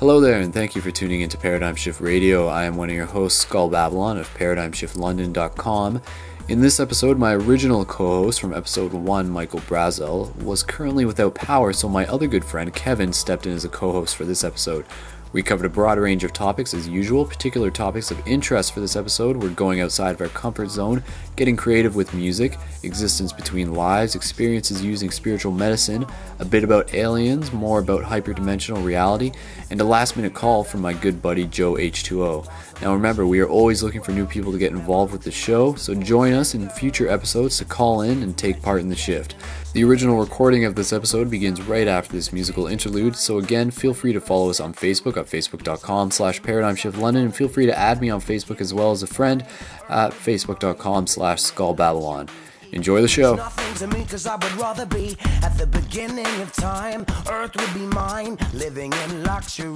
Hello there, and thank you for tuning into Paradigm Shift Radio. I am one of your hosts, Skull Babylon of ParadigmShiftLondon.com. In this episode, my original co-host from episode 1, Michael Brazel, was currently without power, so my other good friend, Kevin, stepped in as a co-host for this episode. We covered a broad range of topics as usual. Particular topics of interest for this episode were going outside of our comfort zone, getting creative with music, existence between lives, experiences using spiritual medicine, a bit about aliens, more about hyperdimensional reality, and a last-minute call from my good buddy Joe H2O. Now remember, we are always looking for new people to get involved with the show, so join us in future episodes to call in and take part in the shift. The original recording of this episode begins right after this musical interlude, so again, feel free to follow us on Facebook at facebook.com/ParadigmShiftLondon, and feel free to add me on Facebook as well as a friend at facebook.com/SkullBabylon. Enjoy the show. Nothing to me, 'cause I would rather be at the beginning of time. Earth would be mine, living in luxury.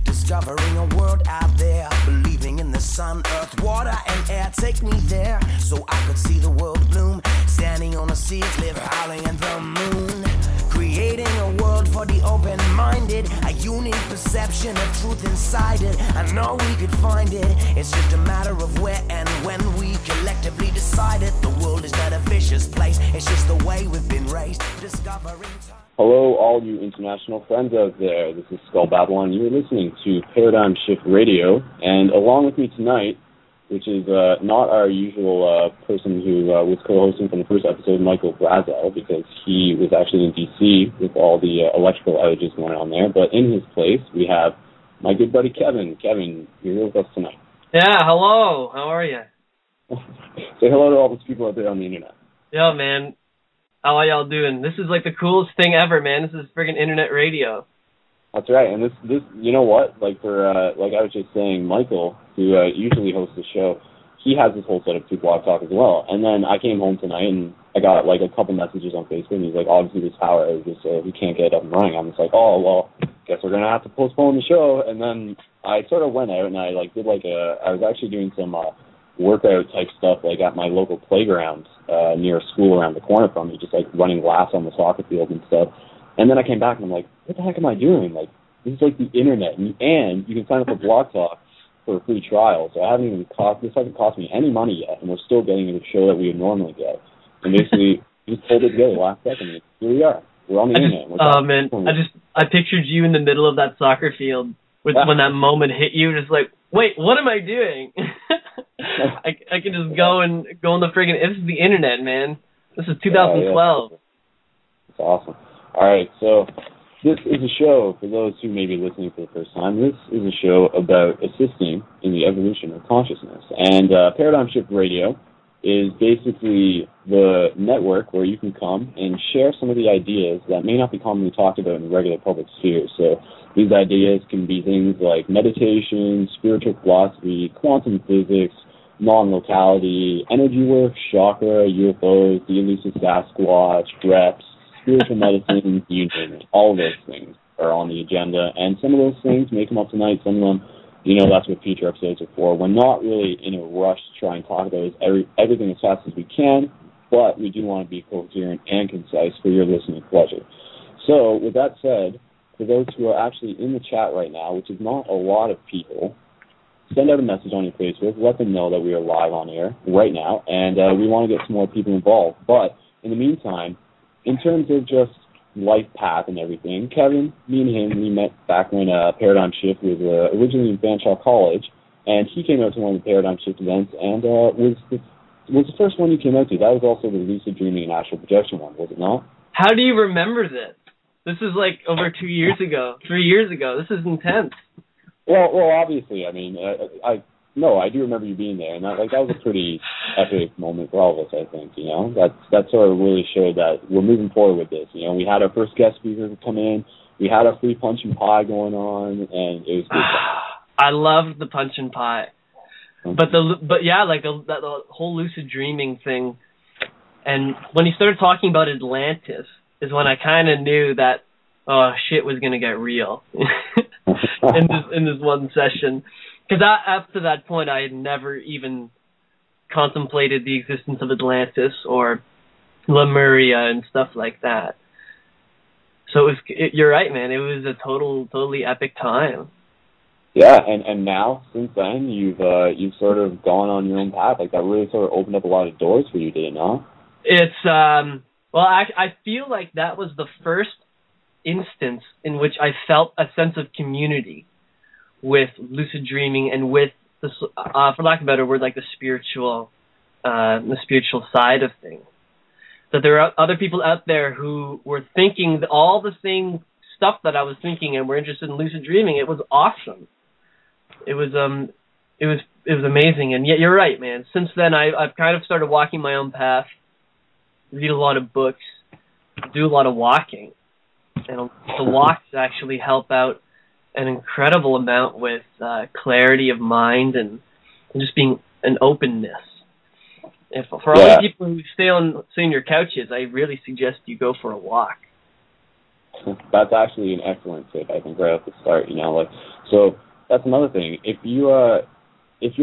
Discovering a world out there, believing in the sun, earth, water, and air. Take me there, so I could see the world bloom. Standing on a sea cliff, howling at the moon. Creating a world for the open-minded, a unique perception of truth inside it. I know we could find it, it's just a matter of where and when we collectively decide it. The world is not a vicious place, it's just the way we've been raised. Discovering time. Hello, all you international friends out there. This is Skull Babylon. You're listening to Paradigm Shift Radio, and along with me tonight, which is not our usual person who was co-hosting from the first episode, Michael Brazel, because he was actually in D.C. with all the electrical outages going on there. But in his place, we have my good buddy Kevin. Kevin, you're here with us tonight. Yeah, hello. How are you? Say hello to all those people out there on the internet. Yo, man. How are y'all doing? This is like the coolest thing ever, man. This is friggin' internet radio. That's right, and this, you know what? Like like I was just saying, Michael, who usually hosts the show, he has this whole setup to Blog Talk as well. And then I came home tonight and I got like a couple messages on Facebook, and he's like, obviously there's power outages, so we can't get it up and running. I'm just like, oh well, guess we're gonna have to postpone the show. And then I sort of went out and I like did like I was actually doing some workout type stuff like at my local playground near a school around the corner from me, just like running laps on the soccer field and stuff. And then I came back and I'm like, what the heck am I doing? Like, this is like the internet, and you can sign up for Blog Talk for a free trial. So this hasn't cost me any money yet, and we're still getting the show that we would normally get. And basically, we just pulled it together last second. And here we are. We're on the internet. Oh man, I pictured you in the middle of that soccer field when that moment hit you, just like, wait, what am I doing? I can just go on the friggin'. This is the internet, man. This is 2012. It's awesome. All right, so this is a show, for those who may be listening for the first time, this is a show about assisting in the evolution of consciousness. And Paradigm Shift Radio is basically the network where you can come and share some of the ideas that may not be commonly talked about in the regular public sphere. So these ideas can be things like meditation, spiritual philosophy, quantum physics, non-locality, energy work, chakra, UFOs, the elusive Sasquatch, reps, spiritual medicine, you name it. All of those things are on the agenda, and some of those things may come up tonight. Some of them, that's what future episodes are for. We're not really in a rush to try and talk about everything as fast as we can, but we do want to be coherent and concise for your listening pleasure. So, with that said, for those who are actually in the chat right now, which is not a lot of people, send out a message on your Facebook, let them know that we are live on air right now, and we want to get some more people involved. But in the meantime, in terms of just life path and everything, Kevin, me and him, we met back when Paradigm Shift was originally in Fanshawe College, and he came out to one of the Paradigm Shift events, and was the first one you came out to. That was also the lucid dreaming and astral projection one, was it not? How do you remember this? This is like over 2 years ago, 3 years ago. This is intense. Well, obviously, I mean, I do remember you being there, and that was a pretty epic moment for all of us, I think, That sort of really showed that we're moving forward with this, We had our first guest speaker come in, we had our free punch and pie going on, and it was good. I loved the punch and pie. But the whole lucid dreaming thing, and when he started talking about Atlantis is when I kind of knew that, shit was going to get real in this one session. Because up to that point, I had never even contemplated the existence of Atlantis or Lemuria and stuff like that. So you're right, man. It was a totally epic time. Yeah, and now since then you've sort of gone on your own path. Like that really sort of opened up a lot of doors for you, did it not? It's well, I feel like that was the first instance in which I felt a sense of community with lucid dreaming and with the, for lack of a better word, like the spiritual side of things. That there are other people out there who were thinking all the same stuff that I was thinking and were interested in lucid dreaming. It was awesome. It was amazing. And yet you're right, man. Since then, I've kind of started walking my own path, read a lot of books, do a lot of walking. And the walks actually help out an incredible amount with clarity of mind and just being an openness. For all the people who stay on your couches, I really suggest you go for a walk. That's actually an excellent tip, I think, right at the start. So that's another thing. If you're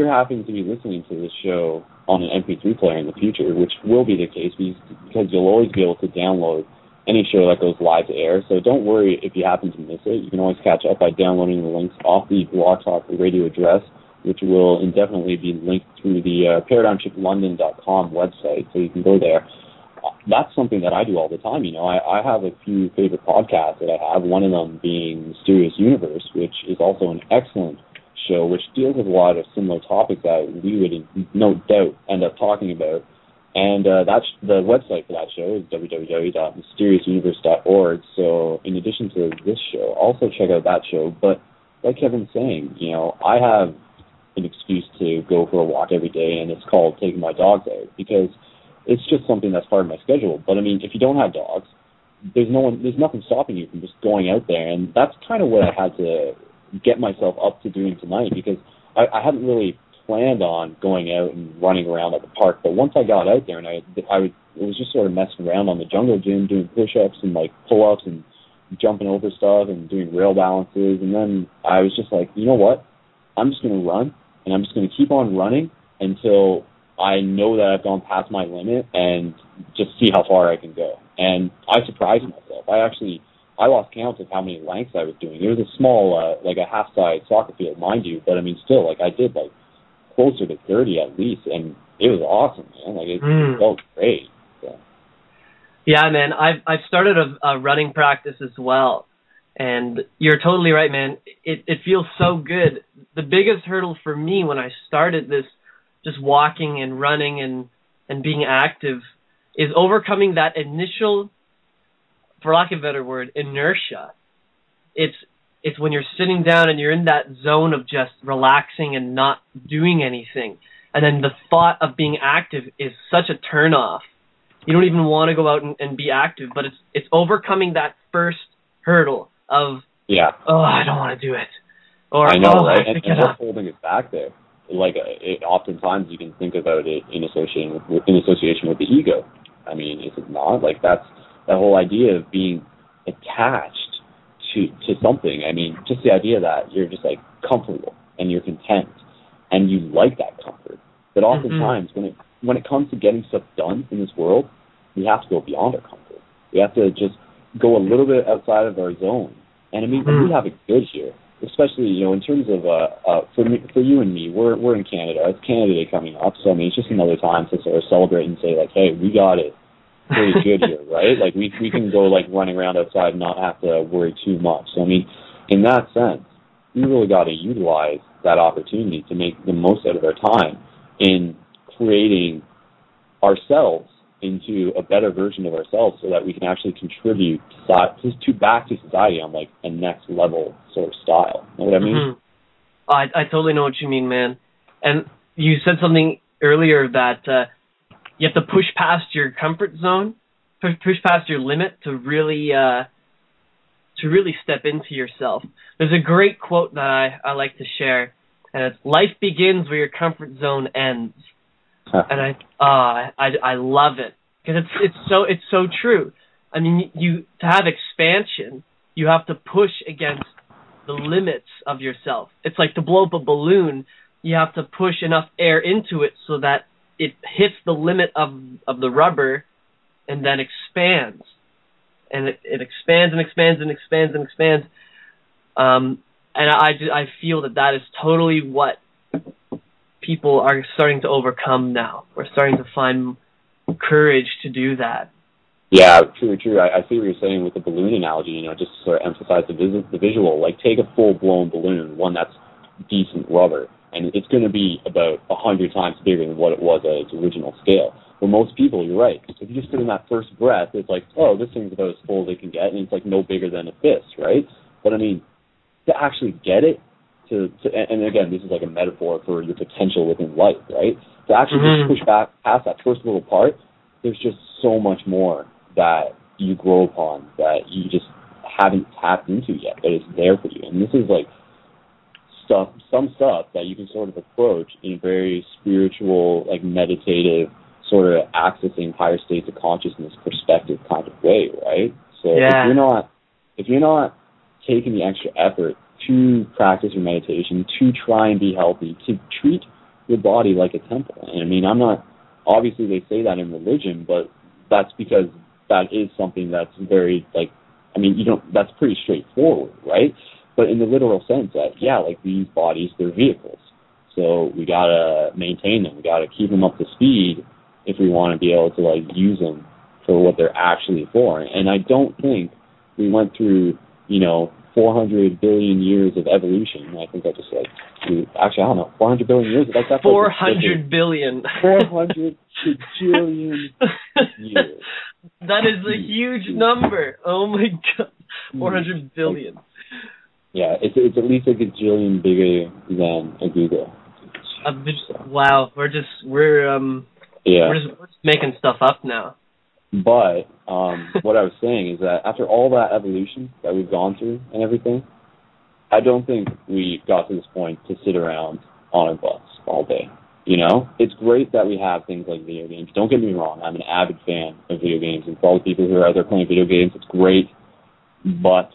happy to be listening to this show on an MP3 player in the future, which will be the case because you'll always be able to download any show that goes live to air. So don't worry if you happen to miss it. You can always catch up by downloading the links off the Blog Talk Radio address, which will indefinitely be linked through the ParadigmShiftLondon.com website, so you can go there. That's something that I do all the time. I have a few favorite podcasts that I have, one of them being Mysterious Universe, which is also an excellent show, which deals with a lot of similar topics that we would no doubt end up talking about. And that's the website for that show is www.mysteriousuniverse.org. So in addition to this show, also check out that show. But like Kevin's saying, I have an excuse to go for a walk every day, and it's called taking my dogs out, because it's just something that's part of my schedule. But I mean, if you don't have dogs, there's nothing stopping you from just going out there, and that's kind of what I had to get myself up to doing tonight, because I hadn't really planned on going out and running around at the park. But once I got out there, and it was just sort of messing around on the jungle gym, doing push-ups and like pull-ups and jumping over stuff and doing rail balances, and then I was just like, you know what? I'm just going to run, and I'm just going to keep on running until I know that I've gone past my limit and just see how far I can go. And I surprised myself. I lost count of how many lengths I was doing. It was a small, like a half-size soccer field, mind you, but I mean, still, like I did like closer to 30 at least, and it was awesome, man. Like it felt great. So. Yeah, man. I've started a running practice as well, and you're totally right, man. It feels so good. The biggest hurdle for me when I started this, just walking and running and being active, is overcoming that initial, for lack of a better word, inertia. It's when you're sitting down and you're in that zone of just relaxing and not doing anything. And then the thought of being active is such a turnoff. You don't even want to go out and be active, but it's overcoming that first hurdle of, I don't want to do it. Or, I know, right? And what's holding it back there? Like, oftentimes you can think about it in association with the ego. I mean, is it not? Like, that's that whole idea of being attached to something. I mean, just the idea that you're just like comfortable and you're content and you like that comfort. But oftentimes when it comes to getting stuff done in this world, we have to go beyond our comfort. We have to just go a little bit outside of our zone. And I mean, we have it good here, especially, in terms of for you and me, we're in Canada. It's Canada Day coming up, so I mean, it's just another time to sort of celebrate and say like, hey, we got it pretty good here, right? Like we can go like running around outside and not have to worry too much. So I mean, in that sense, we really got to utilize that opportunity to make the most out of our time in creating ourselves into a better version of ourselves, so that we can actually contribute back to society on like a next level sort of style. You know what I mean? I totally know what you mean, man. And you said something earlier that you have to push past your comfort zone, push past your limit to really step into yourself. There's a great quote that I like to share, and it's, "Life begins where your comfort zone ends." And I love it, because it's so true. I mean, to have expansion, you have to push against the limits of yourself. It's like to blow up a balloon, you have to push enough air into it so that it hits the limit of the rubber and then expands. and it expands and expands and expands and expands. And I feel that is totally what people are starting to overcome now. We're starting to find courage to do that. Yeah, true. I see what you're saying with the balloon analogy, just to sort of emphasize the visual. Like, take a full-blown balloon, one that's decent rubber, and it's going to be about 100 times bigger than what it was at its original scale. For most people, you're right. If you just put in that first breath, it's like, oh, this thing's about as full as it can get, and it's like no bigger than a fist, right? But I mean, to actually get it, and again, this is like a metaphor for your potential within life, right? To actually just push back past that first little part, there's just so much more that you grow upon that you just haven't tapped into yet, but it's there for you. And this is like some stuff that you can sort of approach in a very spiritual, like meditative, sort of accessing higher states of consciousness perspective kind of way, right? So if you're not taking the extra effort to practice your meditation, to try and be healthy, to treat your body like a temple. And I mean, obviously they say that in religion, but that's because that is something that's very, like, I mean, that's pretty straightforward, right? But in the literal sense that, like these bodies, they're vehicles. So we gotta maintain them. We gotta keep them up to speed if we want to be able to, like, use them for what they're actually for. And I don't think we went through, 400 billion years of evolution. I think I just actually, I don't know, 400 billion years? That's 400 billion. 400 bajillion years. That is a huge number. Oh my God. 400 billion. Yeah, it's at least a gajillion bigger than a Google. Wow, we're just making stuff up now. But what I was saying is that after all that evolution that we've gone through and everything, I don't think we got to this point to sit around on our butts all day. It's great that we have things like video games. Don't get me wrong, I'm an avid fan of video games, and for all the people who are out there playing video games, it's great. But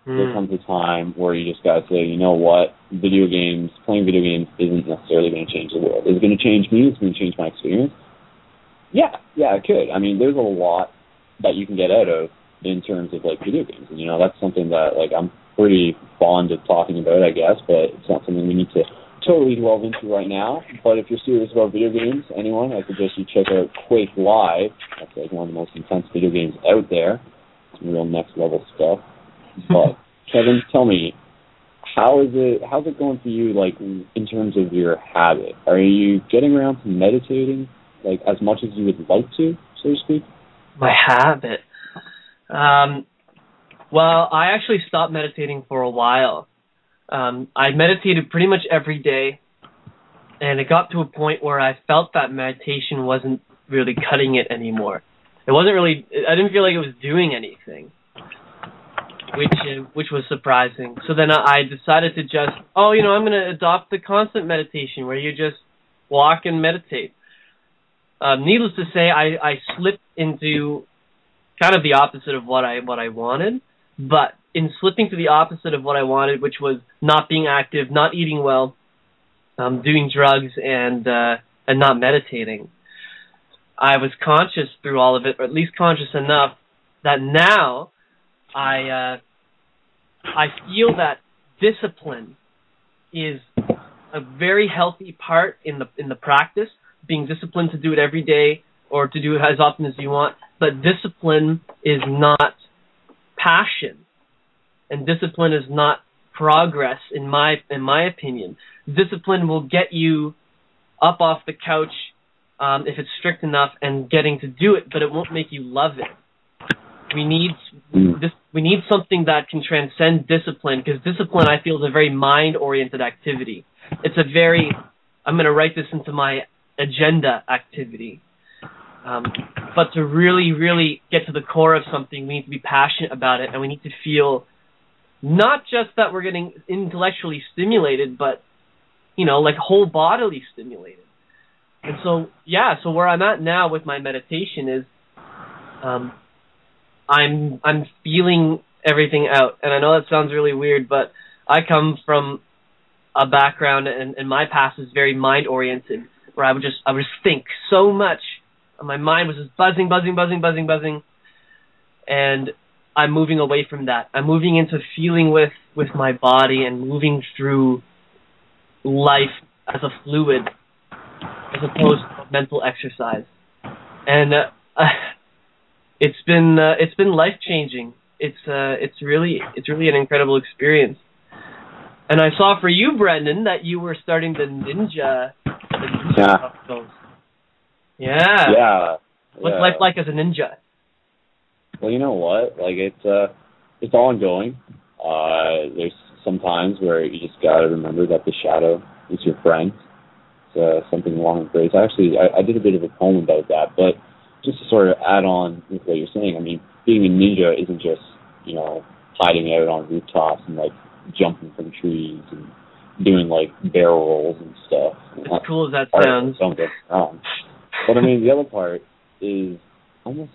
there comes a time where you just gotta say, you know what, playing video games isn't necessarily going to change the world. Is it going to change me? It's going to change my experience? Yeah, it could. I mean, there's a lot that you can get out of in terms of, like, video games. And, that's something that, like, I'm pretty fond of talking about, I guess, but it's not something we need to totally delve into right now. But if you're serious about video games, anyone, I suggest you check out Quake Live. That's, like, one of the most intense video games out there. It's real next-level stuff. But, Kevin, tell me, how's it going for you, like, in terms of your habit? Are you getting around to meditating, like, as much as you would like to, so to speak? My habit? Well, I actually stopped meditating for a while. I meditated pretty much every day, and it got to a point where I felt that meditation wasn't really cutting it anymore. I didn't feel like it was doing anything, which was surprising. So then I decided to just, I'm going to adopt the constant meditation where you just walk and meditate. Needless to say, I slipped into kind of the opposite of what I wanted, but in slipping to the opposite of what I wanted, which was not being active, not eating well, doing drugs, and not meditating, I was conscious through all of it, or at least conscious enough that now I feel that discipline is a very healthy part in the practice. Being disciplined to do it every day or to do it as often as you want, but discipline is not passion, and discipline is not progress. In my opinion, discipline will get you up off the couch if it's strict enough and getting to do it, but it won't make you love it. We need something that can transcend discipline, because discipline, I feel, is a very mind-oriented activity. It's a very, I'm going to write this into my agenda activity. But to really, really get to the core of something, we need to be passionate about it, and we need to feel not just that we're getting intellectually stimulated, but, like whole bodily stimulated. And so where I'm at now with my meditation is I'm feeling everything out. And I know that sounds really weird, but I come from a background, and my past is very mind-oriented, where I would just think so much, and my mind was just buzzing. And I'm moving away from that. I'm moving into feeling with my body and moving through life as a fluid, as opposed to a mental exercise. And it's been life-changing. It's really an incredible experience. And I saw for you, Brendan, that you were starting the ninja goes. Yeah. What's life like as a ninja? Well, you know what? Like, it's ongoing. There's some times where you just gotta remember that the shadow is your friend. It's something along the phrase. Actually, I did a bit of a poem about that, but just to sort of add on with what you're saying, I mean, being a ninja isn't just, hiding out on rooftops and, like, jumping from trees and doing, like, barrel rolls and stuff. As cool as that sounds. Don't get me wrong. But, I mean, the other part is almost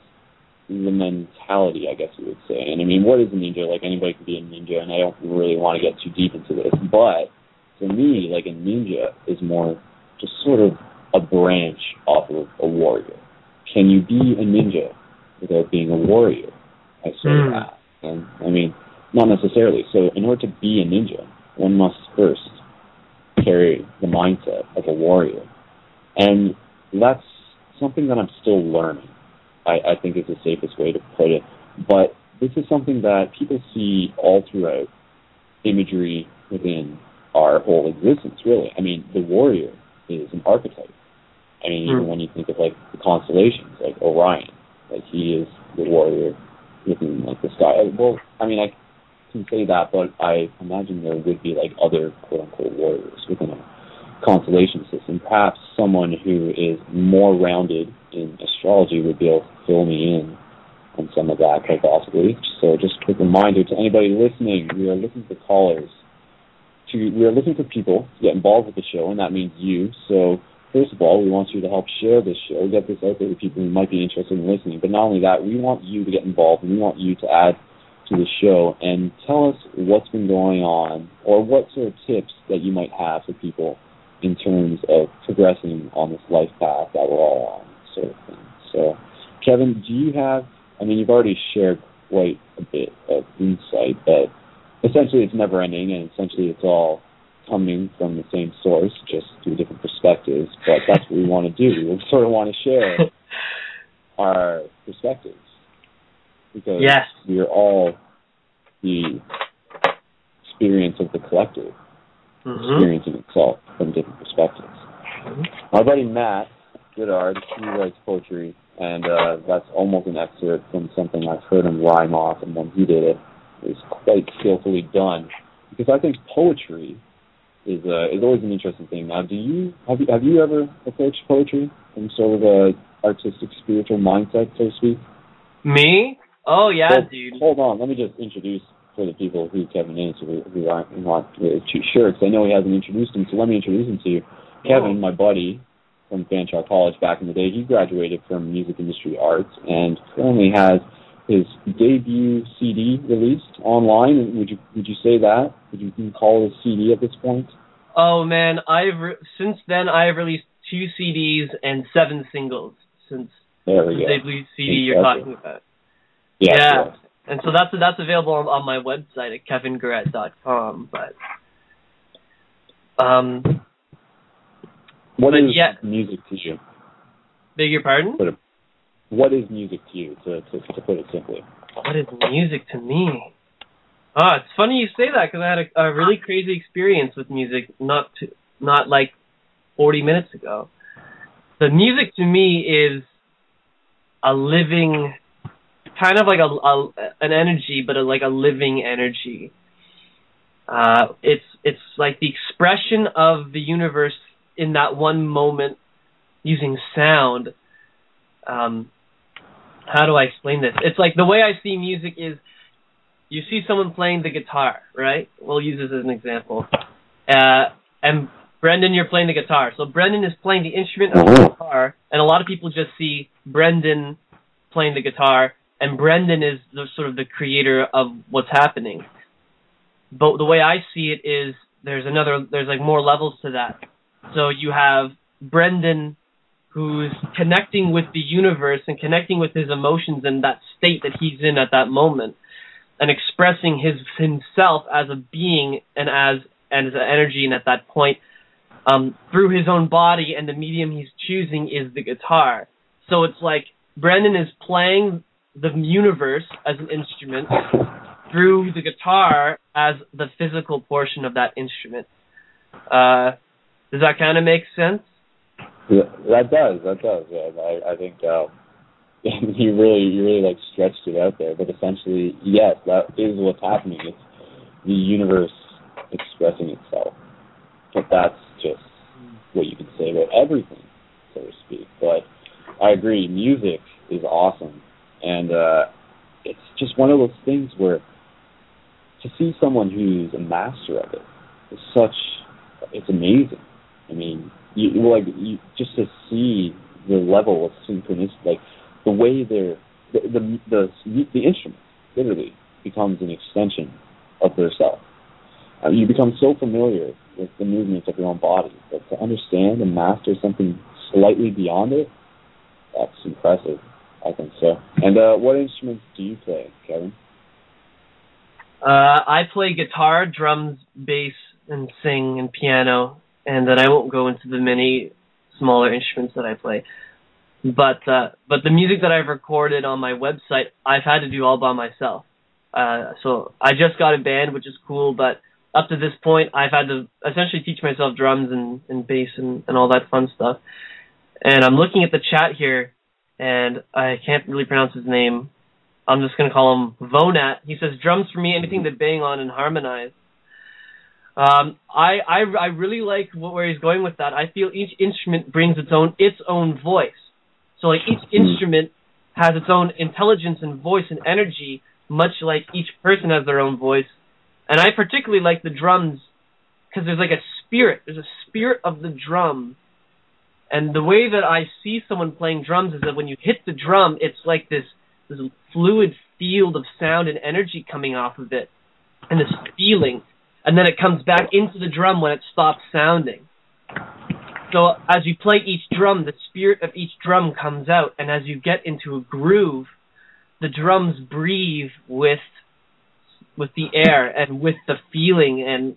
the mentality, I guess you would say. And, I mean, what is a ninja? Like, anybody can be a ninja, and I don't really want to get too deep into this. But, for me, like, a ninja is more just sort of a branch off of a warrior. Can you be a ninja without being a warrior? I sort of ask. And, I mean, not necessarily. So in order to be a ninja, one must first carry the mindset of a warrior. And that's something that I'm still learning, I think is the safest way to put it. But this is something that people see all throughout imagery within our whole existence, really. I mean, the warrior is an archetype. I mean, even when you think of, like, the constellations, like Orion, like, he is the warrior within, like, the sky. Well, I mean, I can say that, but I imagine there would be, like, other quote-unquote warriors within a constellation system. Perhaps someone who is more rounded in astrology would be able to fill me in on some of that, quite possibly. So just a quick reminder to anybody listening, we are looking for callers. We are looking for people to get involved with the show, and that means you. So first of all, we want you to help share this show, get this out there to people who might be interested in listening. But not only that, we want you to get involved, and we want you to add to the show and tell us what's been going on or what sort of tips that you might have for people in terms of progressing on this life path that we're all on, sort of thing. So, Kevin, do you have, I mean, you've already shared quite a bit of insight, but essentially it's never ending, and essentially it's all coming from the same source, just through different perspectives. But that's what we want to do. We sort of want to share our perspectives, because we are all the experience of the collective, experiencing itself from different perspectives. My buddy Matt Goodard, he writes poetry, and that's almost an excerpt from something I've heard him rhyme off, and when he did it, it was quite skillfully done. Because I think poetry is always an interesting thing. Now, have you ever approached poetry from sort of a artistic, spiritual mindset, so to speak? Me? Oh yeah, well, dude. Hold on, let me just introduce for the people who Kevin is, who aren't not really too sure, because I know he hasn't introduced him. So let me introduce him to you. Kevin, my buddy from Fanshawe College back in the day, he graduated from music industry arts and currently has his debut CD released online. Would you say that? Would you call it a CD at this point? Oh man, since then I've released 2 CDs and 7 singles since the debut CD you're talking about. Yeah. And so that's available on my website at kevingarrett.com. But what is music to you? Beg your pardon? What is music to you, to put it simply? What is music to me? It's funny you say that, because I had a really crazy experience with music not like 40 minutes ago. The music to me is a living, kind of like an energy, but like a living energy. It's like the expression of the universe in that one moment using sound. How do I explain this? It's like the way I see music is, you see someone playing the guitar, right? We'll use this as an example. And Brendan, you're playing the guitar. So Brendan is playing the instrument of the guitar, and a lot of people just see Brendan playing the guitar, and Brendan is sort of the creator of what's happening. But the way I see it is there's like more levels to that. So you have Brendan, who's connecting with the universe and connecting with his emotions and that state that he's in at that moment. and expressing himself as a being and as an energy, and at that point, through his own body, and the medium he's choosing is the guitar. So it's like Brendan is playing the universe as an instrument through the guitar as the physical portion of that instrument. Does that kind of make sense? Yeah, that does. Yeah, I think you really like stretched it out there, but essentially, yes, that is what's happening. It's the universe expressing itself. But that's just what you can say about everything, so to speak. But I agree, music is awesome, and it's just one of those things where to see someone who's a master of it is it's amazing. I mean, you just to see the level of synchronicity, like the way the instrument literally becomes an extension of their self. You become so familiar with the movements of your own body, but to understand and master something slightly beyond it, that's impressive, I think so. And what instruments do you play, Kevin? I play guitar, drums, bass, and sing, and piano, and then I won't go into the many smaller instruments that I play. But the music that I've recorded on my website, I've had to do all by myself. So I just got a band, which is cool, but up to this point, I've had to essentially teach myself drums and bass and all that fun stuff. And I'm looking at the chat here, and I can't really pronounce his name. I'm just going to call him Vonat. He says, drums for me, anything to bang on and harmonize. I really like where he's going with that. I feel each instrument brings its own voice. So like each instrument has its own intelligence and voice and energy, much like each person has their own voice. And I particularly like the drums because there's like a spirit. There's a spirit of the drum. And the way that I see someone playing drums is that when you hit the drum, it's like this fluid field of sound and energy coming off of it, and this feeling. And then it comes back into the drum when it stops sounding. So as you play each drum, the spirit of each drum comes out. And as you get into a groove, the drums breathe with the air and with the feeling. And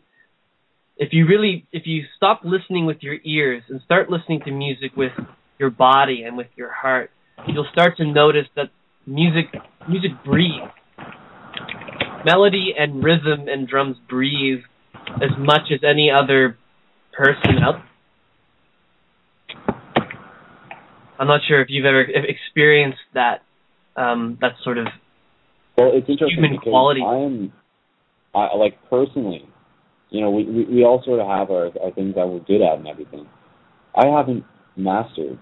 if you stop listening with your ears and start listening to music with your body and with your heart, you'll start to notice that music breathes. Melody and rhythm and drums breathe as much as any other person else. I'm not sure if you've ever experienced that sort of it's interesting human quality. I like personally, we all sort of have our things that we're good at and everything. I haven't mastered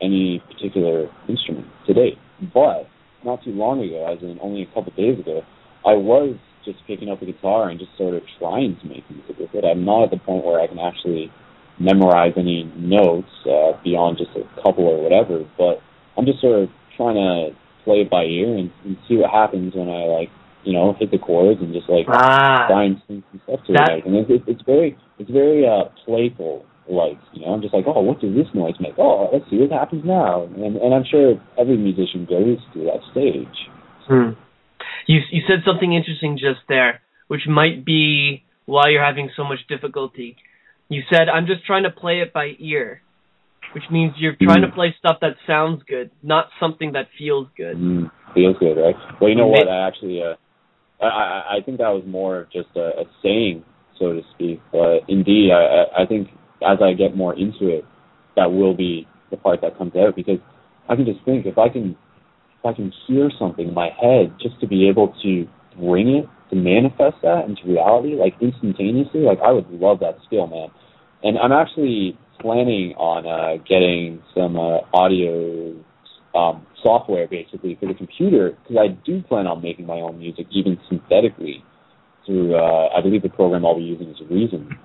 any particular instrument to date, but not too long ago, as in only a couple of days ago, I was just picking up a guitar and just sort of trying to make music with it. I'm not at the point where I can actually memorize any notes beyond just a couple or whatever, but I'm just sort of trying to play it by ear and see what happens when I hit the chords and just try and sing some stuff to it. And it's very playful. I'm just like, oh, what does this noise make? Oh, let's see what happens now. And I'm sure every musician goes through that stage. You said something interesting just there, which might be why you're having so much difficulty. You said, I'm just trying to play it by ear, which means you're trying to play stuff that sounds good, not something that feels good. Feels good, right? Well, you know what? I actually, I think that was more of just a saying, so to speak. But indeed, I think as I get more into it, that will be the part that comes out, because I can just think if I can hear something in my head, just to be able to bring it, to manifest that into reality, instantaneously, I would love that skill, man. And I'm actually planning on getting some audio software, basically, for the computer, because I do plan on making my own music, even synthetically, through, I believe the program I'll be using is Reason.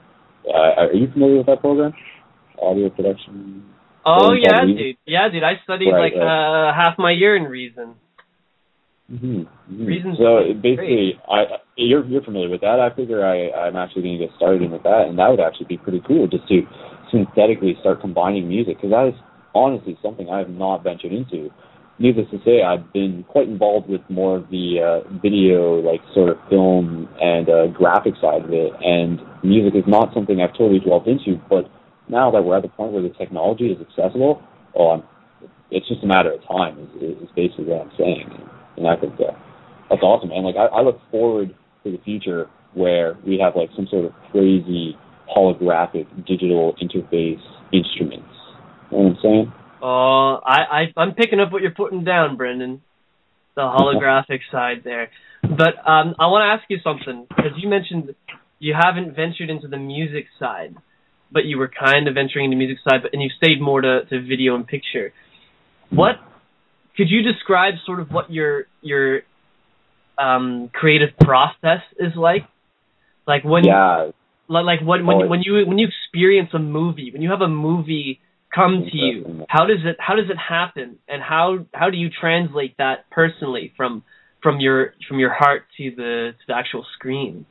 Are you familiar with that program? Audio production? Oh, yeah, dude. Yeah, dude. I studied half my year in Reason. Reason's so basically, you're familiar with that. I figure I'm actually going to get started in with that, and that would actually be pretty cool, just to synthetically start combining music, because that is honestly something I have not ventured into. needless to say, I've been quite involved with more of the video, like sort of film and graphic side of it, and music is not something I've totally delved into, but now that we're at the point where the technology is accessible, it's just a matter of time, is basically what I'm saying. And I think that's awesome, man. Like, I look forward to the future where we have, like, some sort of crazy holographic digital interface instruments. You know what I'm saying? Oh, I'm picking up what you're putting down, Brendan. The holographic side there. But I want to ask you something, because you mentioned you haven't ventured into the music side, but you were kind of venturing into the music side, and you stayed more to video and picture. What could you describe sort of what your creative process is like? Like when when you experience a movie, when you have a movie come to you, how does it happen, and how do you translate that personally from your heart to the actual screen?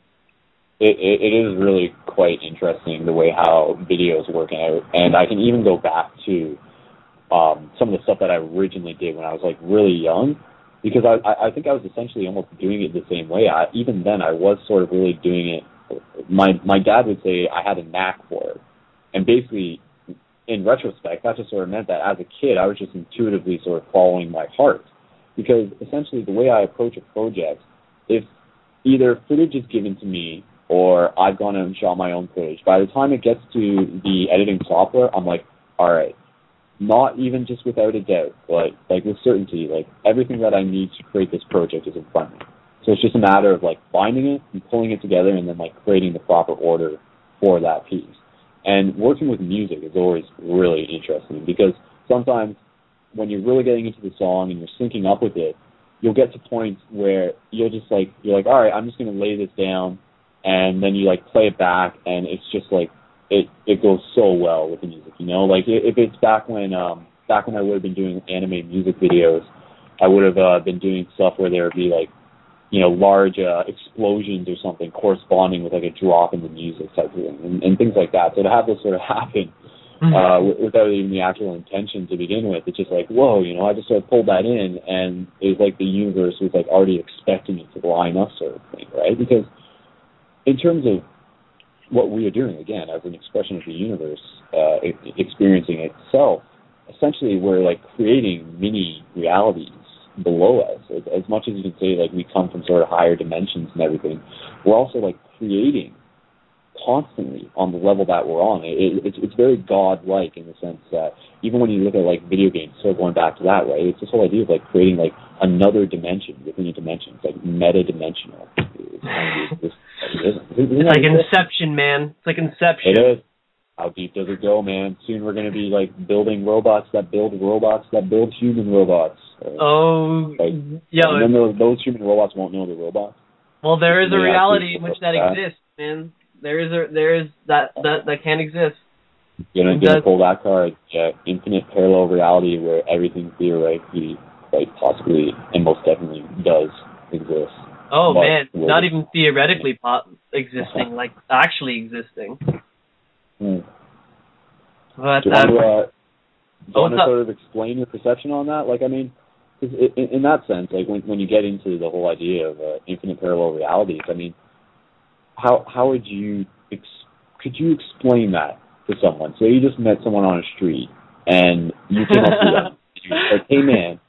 It is really quite interesting the way how videos work out, and I can even go back to some of the stuff that I originally did when I was like really young, because I think I was essentially almost doing it the same way. Even then I was sort of really doing it. My dad would say I had a knack for it, and basically in retrospect that just sort of meant that as a kid I was just intuitively sort of following my heart, because essentially the way I approach a project, if either footage is given to me or I've gone out and shot my own footage, by the time it gets to the editing software, I'm like, all right, not even just without a doubt, but like with certainty, like everything that I need to create this project is in front of me. So it's just a matter of like finding it and pulling it together and then like creating the proper order for that piece. And working with music is always really interesting, because sometimes when you're really getting into the song and you're syncing up with it, you'll get to points where you're like, all right, I'm just going to lay this down, and then you like play it back, and it's just like it goes so well with the music, you know. Like if it's back when I would have been doing anime music videos, I would have been doing stuff where there would be like, you know, large explosions or something corresponding with like a drop in the music type of thing, and things like that. So to have this sort of happen without even the actual intention to begin with, it's just like, whoa, you know, I just sort of pulled that in, and it was like the universe was like already expecting it to line up, sort of thing, right? Because in terms of what we are doing, again, as an expression of the universe experiencing itself, essentially we're like creating mini realities below us. As much as you can say like we come from sort of higher dimensions and everything, we're also like creating constantly on the level that we're on. It's very God-like in the sense that even when you look at like video games, so going back to that, right, it's this whole idea of like creating like another dimension within a dimension. It's like meta-dimensional. It's like Inception, man. It's like Inception. It is. How deep does it go, man? Soon we're going to be like building robots that build human robots. Yeah. And then those human robots won't know the robots. Well, there is a reality in which that exists, man. There is that can exist. You're gonna pull that card, infinite parallel reality where everything theoretically, like possibly and most definitely does exist. Oh man, not even theoretically existing, like actually existing. But, do you want to sort of explain your perception on that? Like, I mean, in that sense, like when you get into the whole idea of infinite parallel realities, I mean, how would you could you explain that to someone? So you just met someone on a street and you came up to them, you're like, hey man,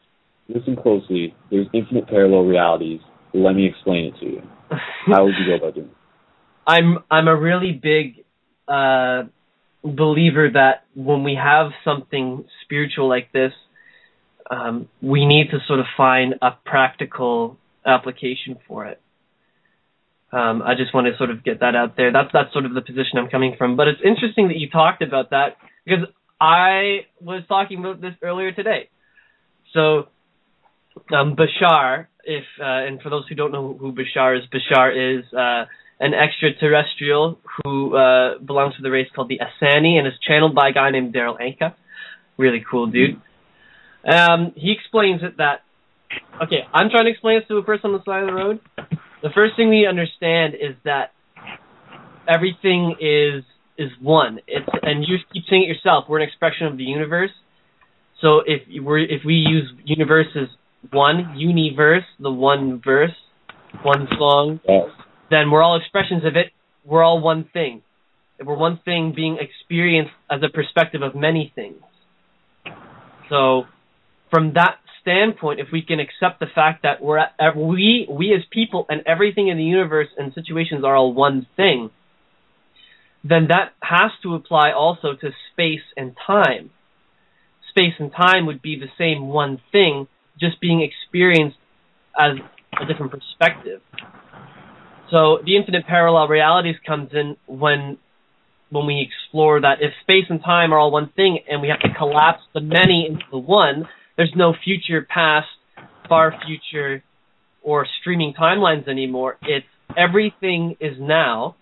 listen closely. There's infinite parallel realities. Let me explain it to you. How would you go about doing it? I'm a really big believer that when we have something spiritual like this, we need to sort of find a practical application for it. I just want to sort of get that out there. That's sort of the position I'm coming from. But it's interesting that you talked about that, because I was talking about this earlier today. So Bashar, and for those who don't know who Bashar is an extraterrestrial who belongs to the race called the Asani and is channeled by a guy named Daryl Anka. Really cool dude. He explains it that, okay, I'm trying to explain this to a person on the side of the road. The first thing we understand is that everything is one. And you keep saying it yourself, we're an expression of the universe. So if we use universe as one universe, the one verse, one song, then we're all expressions of it. We're all one thing. We're one thing being experienced as a perspective of many things. So from that standpoint, if we can accept the fact that we as people and everything in the universe and situations are all one thing, then that has to apply also to space and time. Space and time would be the same one thing, just being experienced as a different perspective. So the infinite parallel realities comes in when we explore that if space and time are all one thing and we have to collapse the many into the one, there's no future, past, far future, or streaming timelines anymore. It's everything is now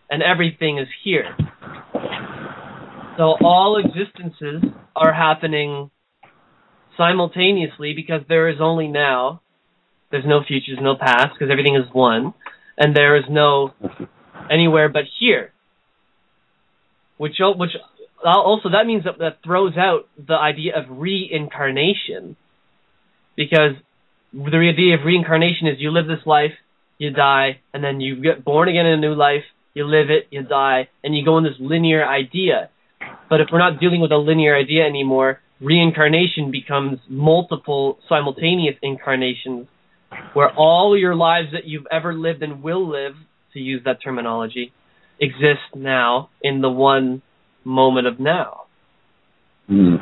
and everything is here. So all existences are happening simultaneously because there is only now. There's no futures, no past, because everything is one. And there is no anywhere but here. Which also, that means that throws out the idea of reincarnation. Because the idea of reincarnation is you live this life, you die, and then you get born again in a new life, you live it, you die, and you go in this linear idea. But if we're not dealing with a linear idea anymore, reincarnation becomes multiple simultaneous incarnations, where all your lives that you've ever lived and will live, to use that terminology, exist now in the one moment of now. And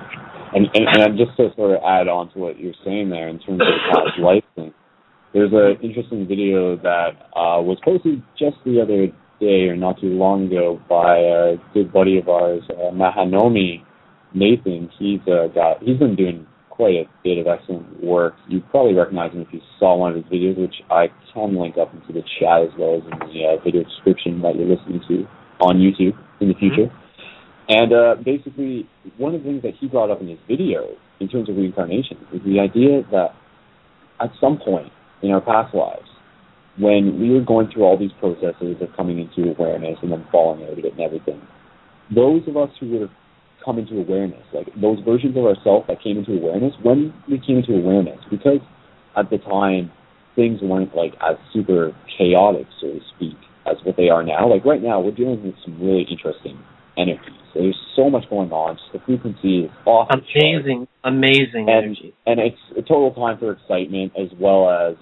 just to sort of add on to what you're saying there in terms of the past life thing, there's an interesting video that was posted just the other day or not too long ago by a good buddy of ours, Mahanomi Nathan. He's been doing quite a bit of excellent work. You probably recognize him if you saw one of his videos, which I can link up into the chat as well as in the video description that you're listening to on YouTube in the future. And basically, one of the things that he brought up in his video in terms of reincarnation is the idea that at some point in our past lives, when we were going through all these processes of coming into awareness and then falling out of it and everything, those of us who would have come into awareness, like those versions of ourselves that came into awareness, when we came into awareness, because at the time things weren't like as super chaotic, so to speak, as what they are now. Like right now, we're dealing with some really interesting energies. There's so much going on. Just the frequency is off the chart. Amazing energy. And it's a total time for excitement as well as,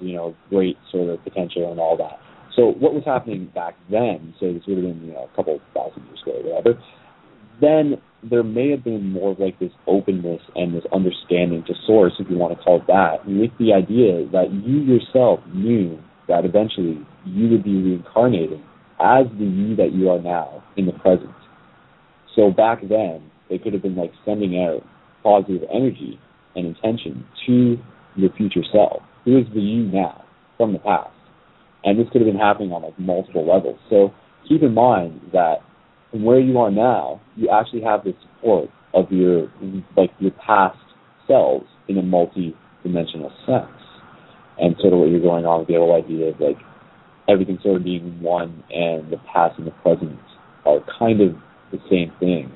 great sort of potential and all that. So what was happening back then, so this would have been, a couple thousand years ago or whatever, then there may have been more of like this openness and this understanding to source, if you want to call it that, with the idea that you yourself knew that eventually you would be reincarnating as the you that you are now in the present. So back then, they could have been like sending out positive energy and intention to your future self, who is the you now from the past. And this could have been happening on like multiple levels. So keep in mind that from where you are now, you actually have the support of your past selves in a multi-dimensional sense. And sort of what you're going on with the whole idea of like everything sort of being one and the past and the present are kind of the same thing.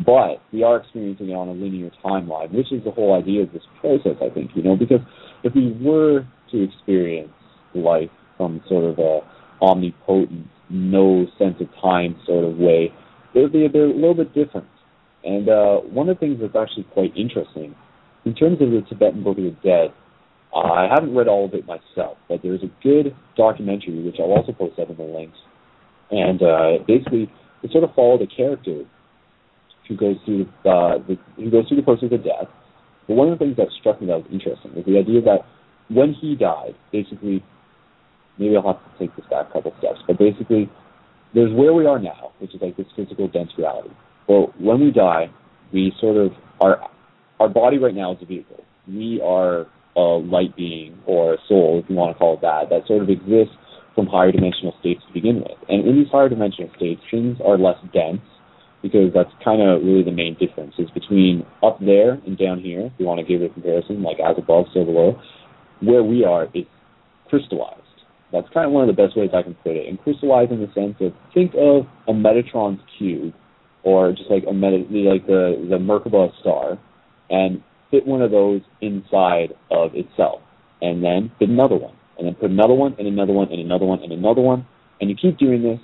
But we are experiencing it on a linear timeline, which is the whole idea of this process, I think, because if we were to experience life from sort of a omnipotent, no sense of time sort of way, it would be a little bit different. And one of the things that's actually quite interesting, in terms of the Tibetan Book of the Dead, I haven't read all of it myself, but there's a good documentary, which I'll also post up in the links, and basically it sort of followed a character who goes through the process of death. But one of the things that struck me that was interesting is the idea that when he died, basically, maybe I'll have to take this back a couple steps, but basically, there's where we are now, which is like this physical dense reality. Well, when we die, we sort of our body right now is a vehicle. We are a light being or a soul, if you want to call it that sort of exists from higher dimensional states to begin with. And in these higher dimensional states, things are less dense, because that's kind of really the main difference is between up there and down here, if you want to give it a comparison, like as above, so below. Where we are is crystallized. That's kind of one of the best ways I can put it. And crystallized in the sense of, think of a Metatron's cube, or just like the Merkaba star, and fit one of those inside of itself, and then fit another one, and then put another one, and another one, and another one, and another one, and you keep doing this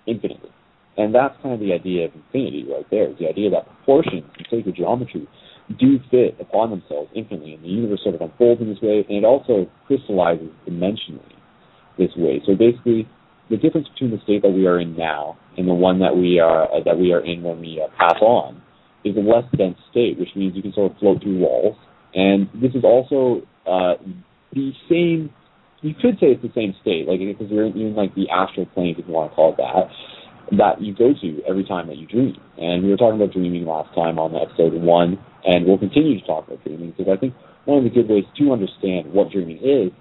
infinitely. And that's kind of the idea of infinity right there, the idea that proportions and sacred geometry do fit upon themselves infinitely, and the universe sort of unfolds in this way, and it also crystallizes dimensionally this way. So basically, the difference between the state that we are in now and the one that we are in when we pass on is a less dense state, which means you can sort of float through walls. And this is also the same. You could say it's the same state, like because you're in like the astral plane, if you want to call it that you go to every time that you dream. And we were talking about dreaming last time on episode 1, and we'll continue to talk about dreaming, because I think one of the good ways to understand what dreaming is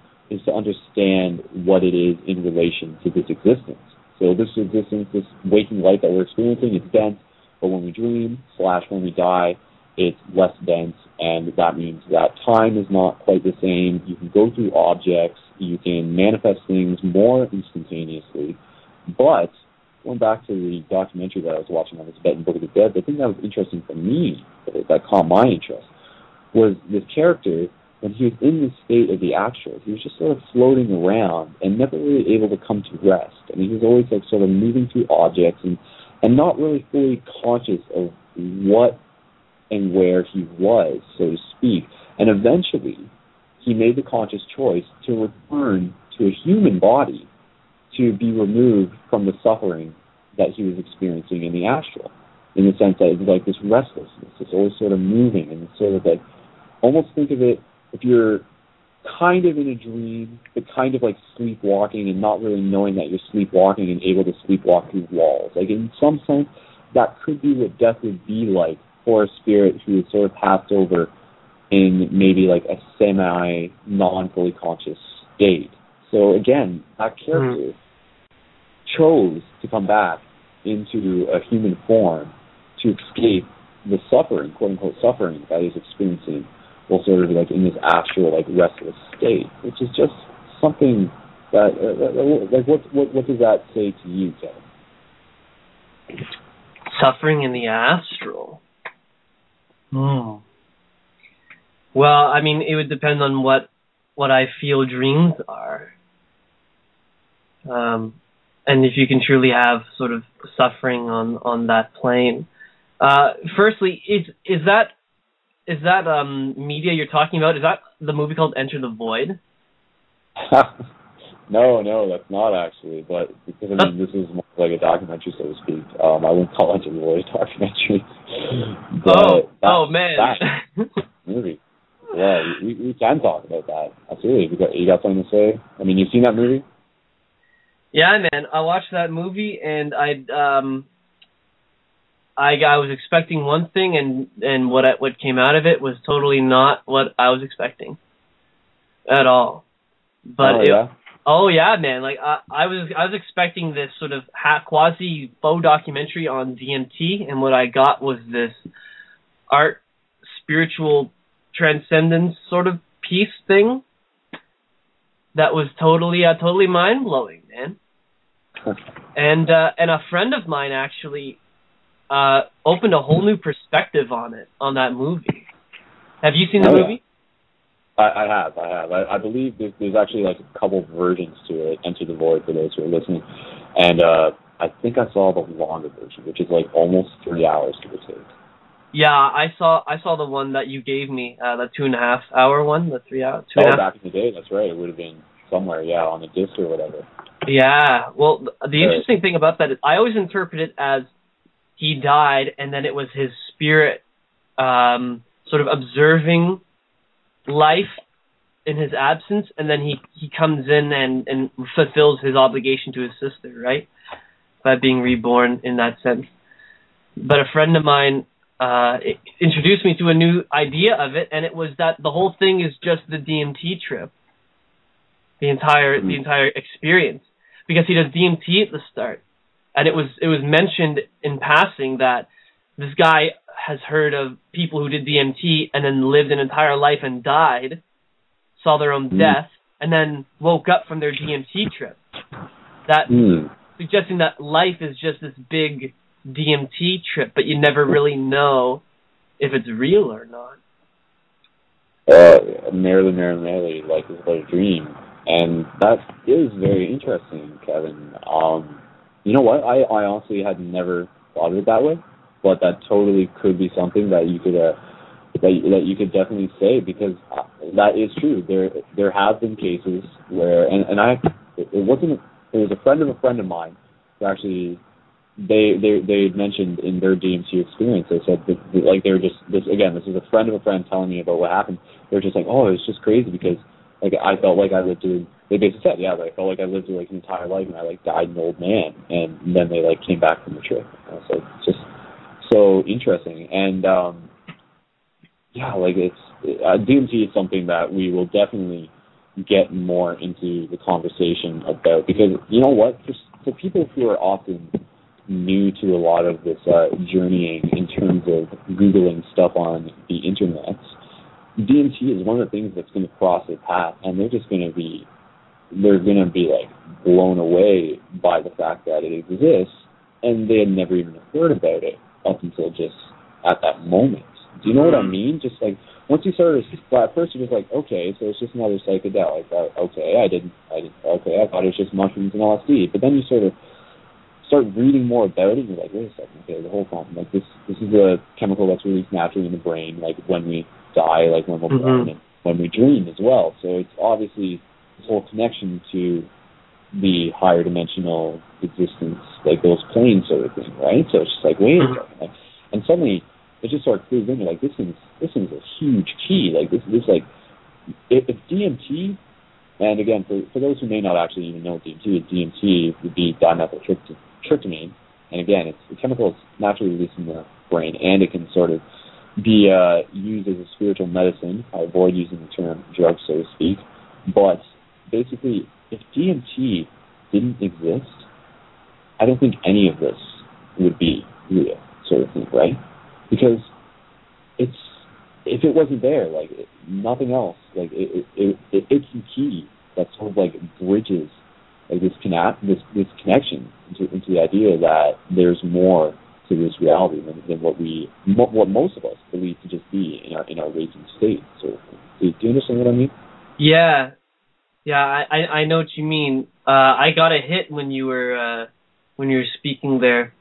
to understand what it is in relation to this existence. So this existence, this waking life that we're experiencing, it's dense, but when we dream / when we die, it's less dense, and that means that time is not quite the same. You can go through objects, you can manifest things more instantaneously. But going back to the documentary that I was watching on the Tibetan Book of the Dead, the thing that was interesting for me, that caught my interest, was this character, when he was in the state of the astral, he was just sort of floating around and never really able to come to rest. I mean, he was always like sort of moving through objects and not really fully conscious of what and where he was, so to speak. And eventually, he made the conscious choice to return to a human body to be removed from the suffering that he was experiencing in the astral, in the sense that it was like this restlessness, it's always sort of moving, and it's sort of like, almost think of it, if you're kind of in a dream, but kind of like sleepwalking and not really knowing that you're sleepwalking and able to sleepwalk through walls. Like in some sense, that could be what death would be like for a spirit who is sort of passed over in maybe like a semi-non-fully conscious state. So again, that character chose to come back into a human form to escape the suffering, quote-unquote suffering, that he's experiencing while sort of like in this astral, like restless state, which is just something that, like, what does that say to you, Kevin? Suffering in the astral. Well, I mean, it would depend on what I feel dreams are. And if you can truly have sort of suffering on that plane. Firstly, is that media you're talking about? Is that the movie called Enter the Void? No, that's not actually. But because I mean, this is more like a documentary, so to speak. I wouldn't call Enter the Void a documentary. But man, that movie. Yeah, we can talk about that. Absolutely. You got something to say? I mean, you've seen that movie? Yeah, man. I watched that movie, and I was expecting one thing, and what came out of it was totally not what I was expecting at all. But oh yeah, man. Like I was expecting this sort of quasi faux documentary on DMT, and what I got was this art, spiritual transcendence sort of piece thing that was totally mind blowing, man. And a friend of mine actually opened a whole new perspective on that movie. Have you seen the movie? I have. I believe there's actually like a couple versions to it, Enter the Void, for those who are listening. And I think I saw the longer version, which is like almost 3 hours to the take. Yeah, I saw the one that you gave me, the 2.5 hour one, the 3 hour. Back in the day, that's right. It would have been somewhere, on the disc or whatever. Yeah. Well, the interesting thing about that is I always interpret it as he died, and then it was his spirit sort of observing life in his absence, and then he comes in and fulfills his obligation to his sister, right? By being reborn in that sense. But a friend of mine introduced me to a new idea of it, and it was that the whole thing is just the DMT trip. The entire experience. Because he does DMT at the start. And it was mentioned in passing that this guy has heard of people who did DMT and then lived an entire life and died, saw their own death, and then woke up from their DMT trip. That suggesting that life is just this big DMT trip, but you never really know if it's real or not. merrily, like it's about a dream. And that is very interesting, Kevin. You know what? I honestly had never thought of it that way, but that totally could be something that you could that you could definitely say, because that is true. There have been cases where, and it was a friend of mine who actually they mentioned in their DMT experience. They said that, like, they were just this is a friend of a friend telling me about what happened. They were just like, oh, it's just crazy because like I felt like I lived through. They basically said, yeah, I felt like I lived through like an entire life and I like died an old man, and then they like came back from the trip. So it's just so interesting, and like it's DMT is something that we will definitely get more into the conversation about, because you know what, for people who are often new to a lot of this journeying in terms of Googling stuff on the internet, DMT is one of the things that's going to cross their path, and they're going to be like blown away by the fact that it exists, and they had never even heard about it up until just at that moment. Do you know what I mean? Just like once you start at first you're just like, okay, so it's just another psychedelic. Okay, I thought it was just mushrooms and LSD. But then you sort of start reading more about it, and you're like, wait a second, okay, the whole time, like this is a chemical that's released naturally in the brain, like when we die, like when we're born, and when we dream as well. So it's obviously this whole connection to the higher dimensional existence, like those planes sort of thing, right? So it's just like, wait a second, and suddenly it just sort of clues in. You're like, this is a huge key. Like this like if DMT, and again for those who may not actually even know what DMT is, DMT would be dimethyltryptamine, and again it's a chemical that's naturally released in the brain, and it can sort of be used as a spiritual medicine. I avoid using the term drug, so to speak, but basically, if DMT didn't exist, I don't think any of this would be real, sort of thing, right? Because if it wasn't there, like nothing else, like it's the key that sort of like bridges like this connection into the idea that there's more to this reality than what most of us believe to just be in our waking state. So, do you understand what I mean? Yeah, I know what you mean. I got a hit when you were speaking there,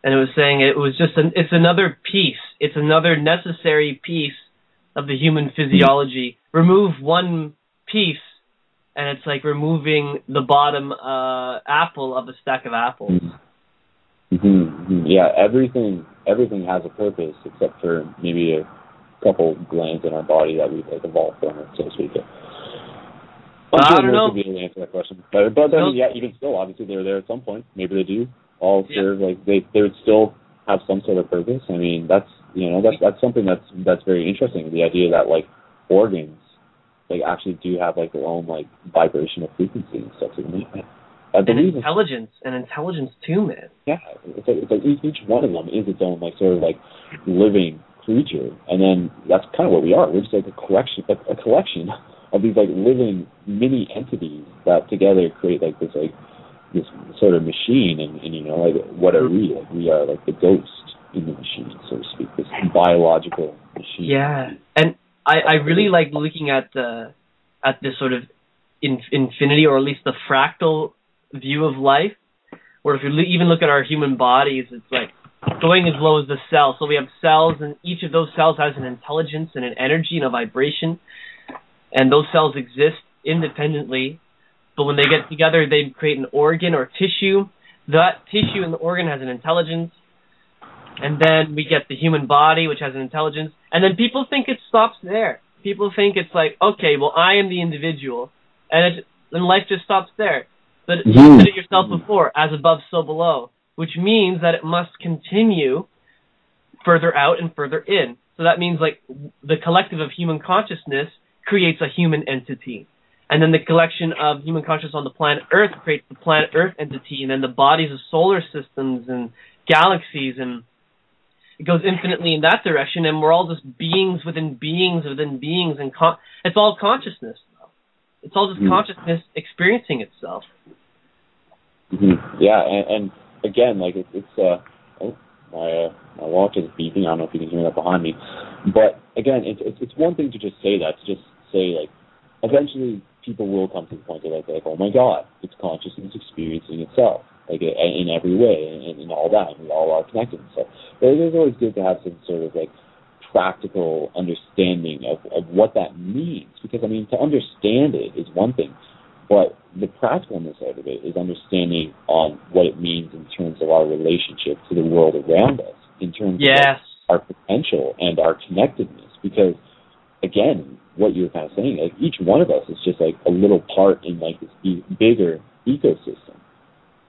and it was saying it was just it's another piece. It's another necessary piece of the human physiology. Remove one piece, and it's like removing the bottom apple of a stack of apples. Yeah, everything has a purpose except for maybe a couple glands in our body that we've like evolved from, so to speak. I don't know. Be able to answer that question, but I mean, yeah, even still, obviously they're there at some point. Maybe they do all serve, like they would still have some sort of purpose. I mean, that's something that's very interesting. The idea that like organs like actually do have like their own like vibrational frequency and stuff. And intelligence too, man. Yeah, it's like each one of them is its own like sort of like living creature, and then that's kind of what we are. We're just like a collection of these like living mini entities that together create like this sort of machine, and like what are we? Like we are like the ghost in the machine, so to speak, this biological machine. Yeah, and I really like looking at this sort of infinity, or at least the fractal view of life, where if you even look at our human bodies, it's like going as low as the cell. So we have cells, and each of those cells has an intelligence and an energy and a vibration, and those cells exist independently, but when they get together, they create an organ or tissue. That tissue and the organ has an intelligence, and then we get the human body, which has an intelligence, and then people think it stops there. People think it's like, okay, well, I am the individual, and life just stops there. But you said it yourself before, as above, so below, which means that it must continue further out and further in. So that means like the collective of human consciousness creates a human entity. And then the collection of human consciousness on the planet Earth creates the planet Earth entity, and then the bodies of solar systems and galaxies, and it goes infinitely in that direction, and we're all just beings within beings within beings, and it's all consciousness. It's all just consciousness experiencing itself. Yeah, and again, like it's my watch is beeping. I don't know if you can hear that behind me. But again, it's one thing to just say that, to just say like, eventually people will come to the point of like, oh my God, it's consciousness experiencing itself, like in every way, and all that, and we all are connected and stuff. But it is always good to have some sort of like practical understanding of what that means, because I mean, to understand it is one thing, but the practicalness of it is understanding on what it means in terms of our relationship to the world around us, in terms of our potential and our connectedness. Because again, what you were kind of saying, like each one of us is just like a little part in like this bigger ecosystem.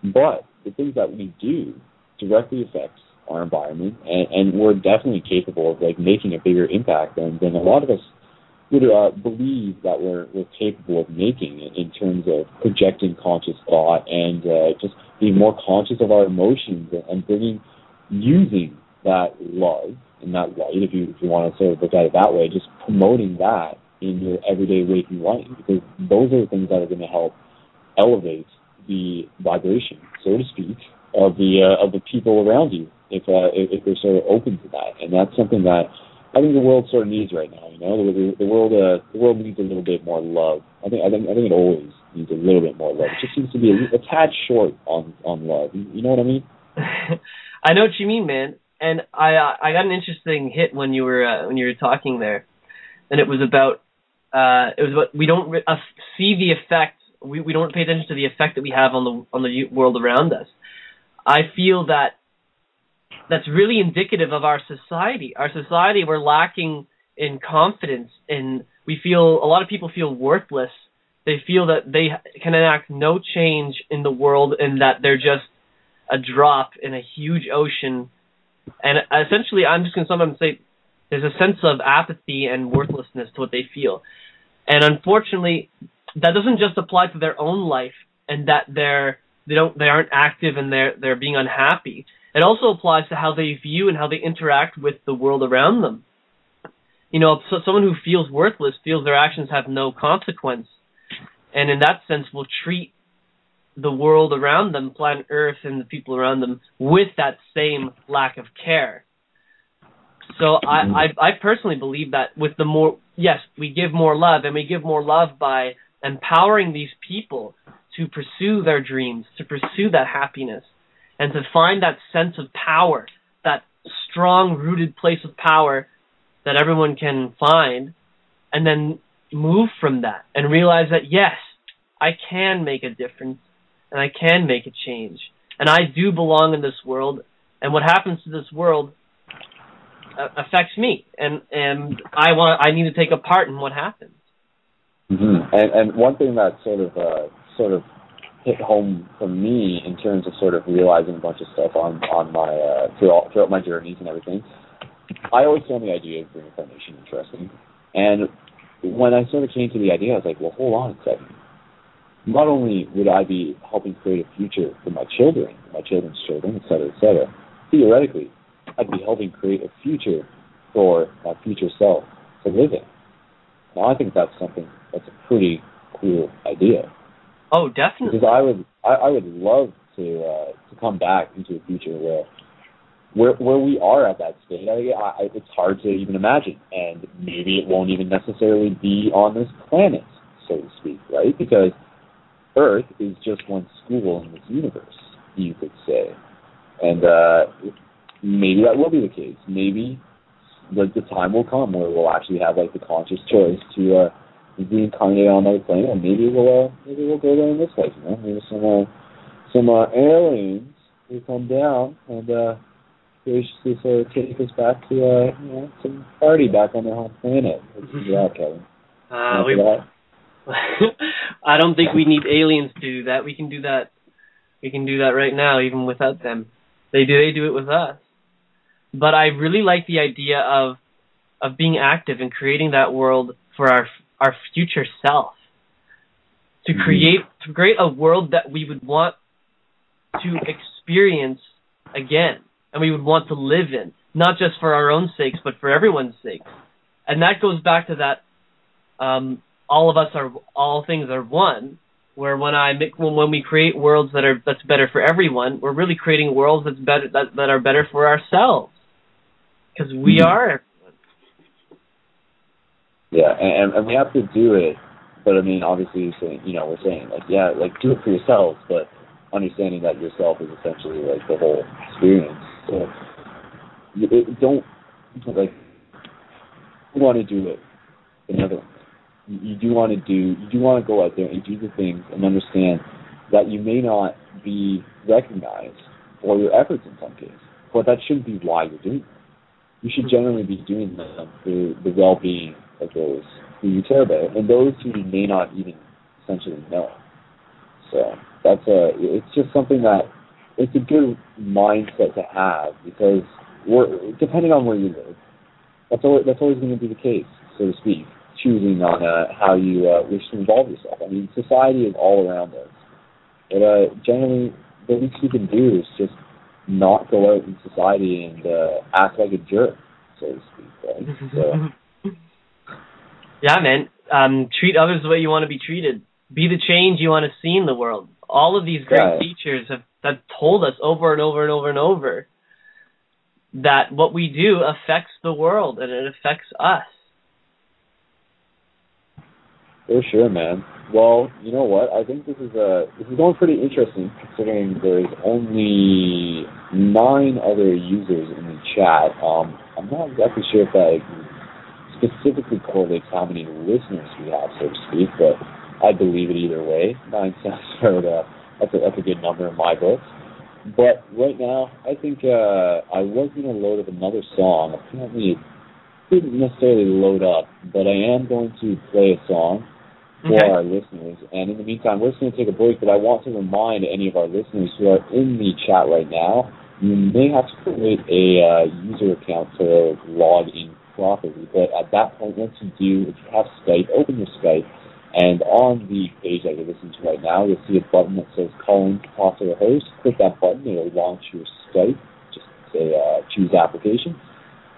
But the things that we do directly affect our environment, and we're definitely capable of like making a bigger impact than a lot of us would believe that we're capable of making in terms of projecting conscious thought and just being more conscious of our emotions and using that love and that light, if you want to sort of look at it that way, just promoting that in your everyday waking life, because those are the things that are going to help elevate the vibration, so to speak, of the people around you, if they're sort of open to that. And that's something that I think the world sort of needs right now. You know, the world needs a little bit more love. I think it always needs a little bit more love. It just seems to be a tad short on love. You know what I mean? I know what you mean, man. And I got an interesting hit when you were talking there, and it was about we don't see the effect. We don't pay attention to the effect that we have on the world around us. I feel that's really indicative of our society. Our society, we're lacking in confidence, and a lot of people feel worthless. They feel that they can enact no change in the world, and that they're just a drop in a huge ocean. And essentially, I'm just going to sum up and say there's a sense of apathy and worthlessness to what they feel. And unfortunately, that doesn't just apply to their own life and that they aren't active and they're being unhappy. It also applies to how they view and how they interact with the world around them. You know, so someone who feels worthless feels their actions have no consequence, and in that sense will treat the world around them, planet Earth and the people around them, with that same lack of care. So I personally believe that with we give more love, and we give more love by empowering these people to pursue their dreams, to pursue that happiness, and to find that sense of power, that strong rooted place of power that everyone can find, and then move from that and realize that, yes, I can make a difference and I can make a change, and I do belong in this world, and what happens to this world affects me, and I need to take a part in what happens. Mm-hmm. And one thing that sort of hit home for me in terms of sort of realizing a bunch of stuff on my throughout my journeys and everything, I always found the idea of reincarnation interesting. And when I sort of came to the idea, I was like, well, hold on a second. Not only would I be helping create a future for my children, my children's children, et cetera, theoretically, I'd be helping create a future for my future self to live in. Now, I think that's a pretty cool idea. Oh, definitely. Because I would love to come back into a future where we are at that state. It's hard to even imagine, and maybe it won't even necessarily be on this planet, so to speak, right? Because Earth is just one school in this universe, you could say, and maybe that will be the case. Maybe the time will come where we'll actually have like the conscious choice to reincarnate on another planet, and maybe we'll go there in this life. You know, maybe some aliens will come down and graciously sort of take us back to some party back on their home planet. Let's figure out, Kevin. I don't think we need aliens to do that. We can do that. We can do that right now, even without them. They do it with us. But I really like the idea of being active and creating that world for our future self. To create a world that we would want to experience again, and we would want to live in, not just for our own sakes, but for everyone's sake. And that goes back to that. All things are one. Where when we create worlds that's better for everyone, we're really creating worlds that are better for ourselves, because we are everyone. Yeah, and we have to do it, but I mean, obviously, we're saying, like, yeah, like, do it for yourself, but understanding that yourself is essentially, like, the whole experience. So, don't, like, you want to do it another one. You do want to go out there and do the things and understand that you may not be recognized for your efforts in some cases, but that shouldn't be why you're doing them. You should generally be doing them for the well-being of those who you care about and those who you may not even essentially know. So it's just something that it's a good mindset to have, because depending on where you live, that's always going to be the case, so to speak, choosing on how you wish to involve yourself. I mean, society is all around us. But generally, the least you can do is just not go out in society and act like a jerk, so to speak. Right? So. Yeah, man. Treat others the way you want to be treated. Be the change you want to see in the world. All of these great teachers have told us over and over and over and over that what we do affects the world and it affects us. For sure, man. Well, you know what? I think this is going pretty interesting, considering there's only 9 other users in the chat. I'm not exactly sure if that specifically correlates how many listeners we have, so to speak, but I believe it either way. 9 sounds about that's a good number in my books. But right now, I think I was going to load up another song. Apparently, it didn't necessarily load up, but I am going to play a song for our listeners. And in the meantime, we're just going to take a break, but I want to remind any of our listeners who are in the chat right now, you may have to create a user account to log in properly. But at that point, once you do, if you have Skype, open your Skype, and on the page that you're listening to right now, you'll see a button that says call in to talk to the host. Click that button, it'll launch your Skype. Just say choose application.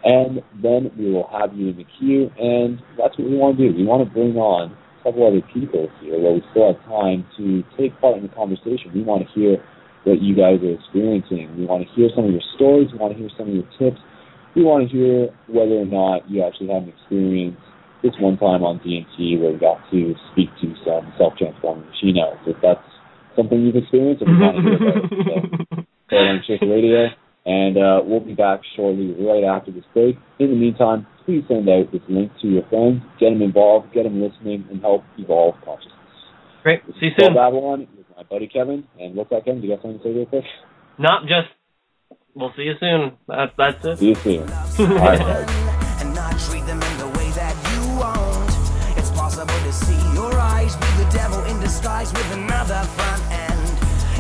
And then we will have you in the queue, and that's what we want to do. We want to bring on a couple other people here where we still have time to take part in the conversation. We want to hear what you guys are experiencing. We want to hear some of your stories. We want to hear some of your tips. We want to hear whether or not you actually had an experience this one time on DMT where we got to speak to some self-transforming machine elves. If that's something you've experienced, if you want to hear about it, so on Shift Radio. And we'll be back shortly, right after this break. In the meantime, please send out this link to your friends, get them involved, get them listening, and help evolve consciousness. Great. See you soon. Babylon with my buddy Kevin. And what's that, Kevin? Do you got something to say real quick? Not just, we'll see you soon. That's it. See you soon. All right, guys. And not treat them in the way that you want. It's possible to see your eyes be the devil in disguise with another front end.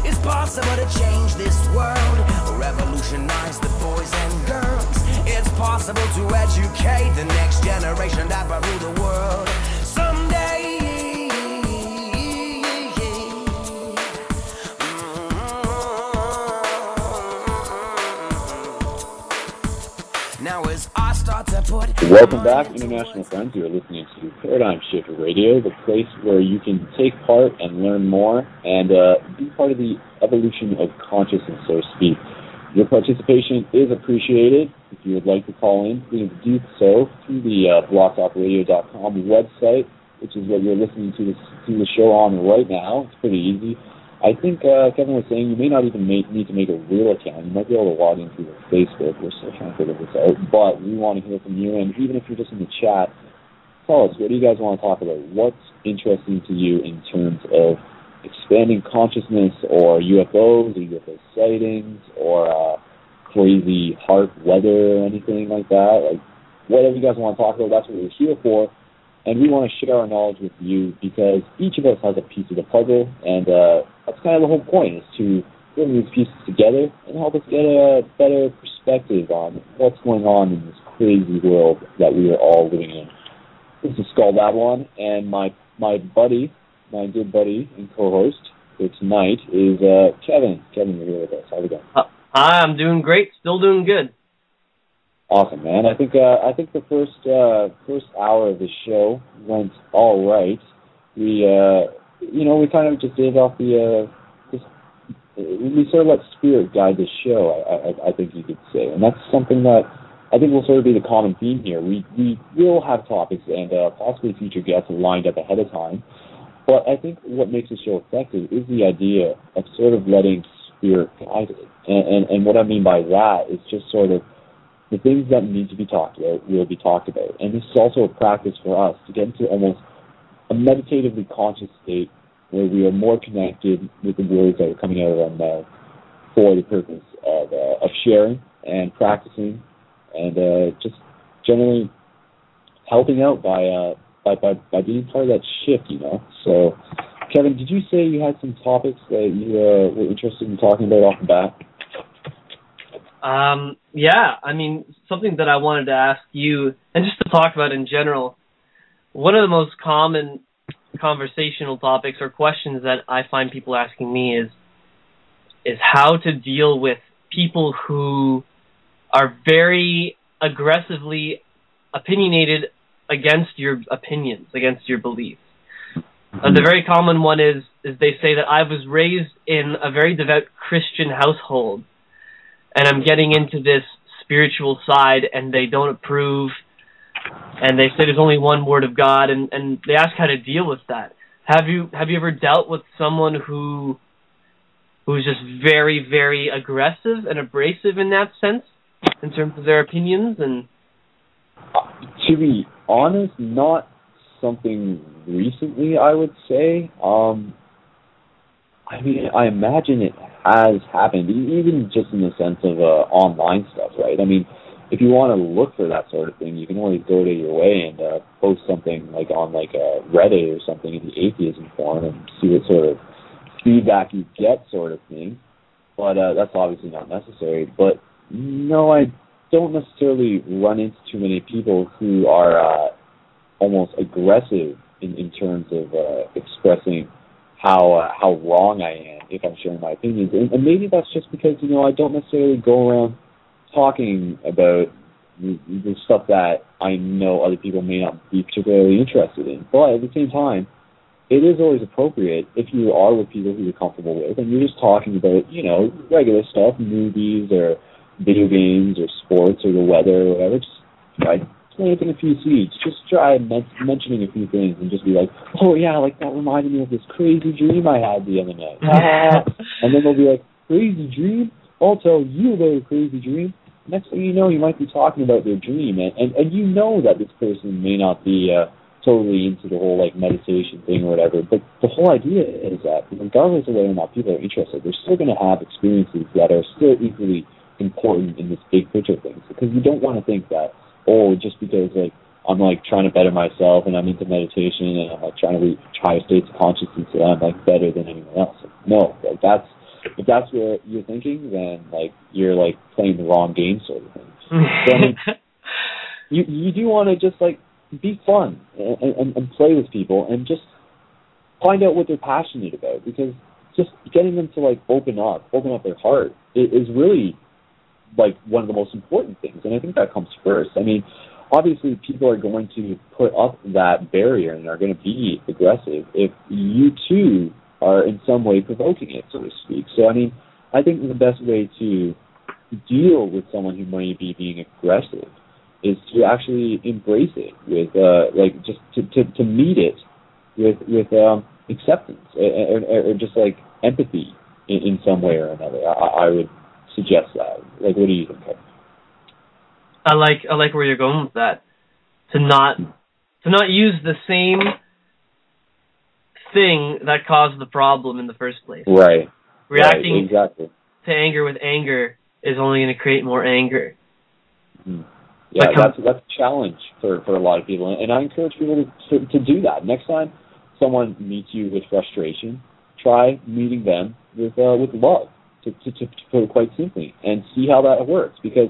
It's possible to change this world, revolutionize the boys and girls. It's possible to educate the next generation that will rule the world someday. Now as I start to put... Welcome back, international friends. You are listening to Paradigm Shift Radio, the place where you can take part and learn more and be part of the evolution of consciousness, so to speak. Your participation is appreciated. If you would like to call in, please do so through the blogtalkradio.com website, which is what you're listening to the show on right now. It's pretty easy. I think Kevin was saying you may not even need to make a real account. You might be able to log in through your Facebook. We're still trying to figure this out. But we want to hear from you. And even if you're just in the chat, tell us, what do you guys want to talk about? What's interesting to you in terms of expanding consciousness or UFOs or UFO sightings or crazy hard weather or anything like that? Like, whatever you guys want to talk about, that's what we're here for. And we want to share our knowledge with you because each of us has a piece of the puzzle, and that's kind of the whole point, is to bring these pieces together and help us get a better perspective on what's going on in this crazy world that we are all living in. This is Skull Babylon, and my buddy, my good buddy and co-host for tonight is Kevin. Kevin, you're here with us. How's it going? I'm doing great. Still doing good. Awesome, man. I think the first hour of the show went all right. We we kind of just gave off we sort of let spirit guide the show. I think you could say, and that's something that I think will sort of be the common theme here. We will have topics and possibly future guests lined up ahead of time. But I think what makes the show effective is the idea of sort of letting spirit guide it. And what I mean by that is just sort of the things that need to be talked about will be talked about. And this is also a practice for us to get into almost a meditatively conscious state where we are more connected with the words that are coming out of our mouth for the purpose of sharing and practicing and just generally helping out by being part of that shift, you know. So, Kevin, did you say you had some topics that you were interested in talking about off the bat? Yeah, I mean, something that I wanted to ask you, and just to talk about in general, one of the most common conversational topics or questions that I find people asking me is how to deal with people who are very aggressively opinionated against your opinions, against your beliefs. The very common one is they say that I was raised in a very devout Christian household, and I'm getting into this spiritual side, and they don't approve, and they say there's only one word of God, and they ask how to deal with that. Have you ever dealt with someone who's just very, very aggressive and abrasive in that sense, in terms of their opinions? And to be honest, not something recently, I would say. I mean, I imagine it has happened, even just in the sense of online stuff, right? I mean, if you want to look for that sort of thing, you can always go to your way and post something like on like Reddit or something in the atheism forum and see what sort of feedback you get, sort of thing. But that's obviously not necessary. But no, I don't necessarily run into too many people who are almost aggressive in terms of expressing how wrong I am if I'm sharing my opinions. And maybe that's just because, you know, I don't necessarily go around talking about the stuff that I know other people may not be particularly interested in. But at the same time, it is always appropriate if you are with people who you're comfortable with and you're just talking about, you know, regular stuff, movies or video games or sports or the weather or whatever. Just try planting a few seeds. Just try mentioning a few things and just be like, oh yeah, like that reminded me of this crazy dream I had the other night. And then they'll be like, crazy dream? I'll tell you about a crazy dream. Next thing you know, you might be talking about their dream, and you know that this person may not be totally into the whole like meditation thing or whatever, but the whole idea is that regardless of whether or not people are interested, they're still going to have experiences that are still equally important in this big picture thing. Because you don't want to think that, oh, just because like I'm like trying to better myself and I'm into meditation and I'm like trying to reach higher states of consciousness that I'm like better than anyone else. No, like if that's what you're thinking, then like you're like playing the wrong game, sort of thing. So I mean, you do want to just like be fun and play with people and just find out what they're passionate about, because just getting them to like open up their heart is really like one of the most important things, and I think that comes first. I mean, obviously people are going to put up that barrier and are going to be aggressive if you too are in some way provoking it, so to speak. So I mean, I think the best way to deal with someone who might be being aggressive is to actually embrace it with like just to meet it with acceptance or just like empathy in some way or another. I would suggest that. Like, what do you think? I like where you're going with that. To not use the same thing that caused the problem in the first place. Right. Reacting exactly. to anger with anger is only going to create more anger. Mm-hmm. Yeah, that's a challenge for a lot of people, and I encourage people to do that. Next time someone meets you with frustration, try meeting them with love, to put it quite simply, and see how that works. Because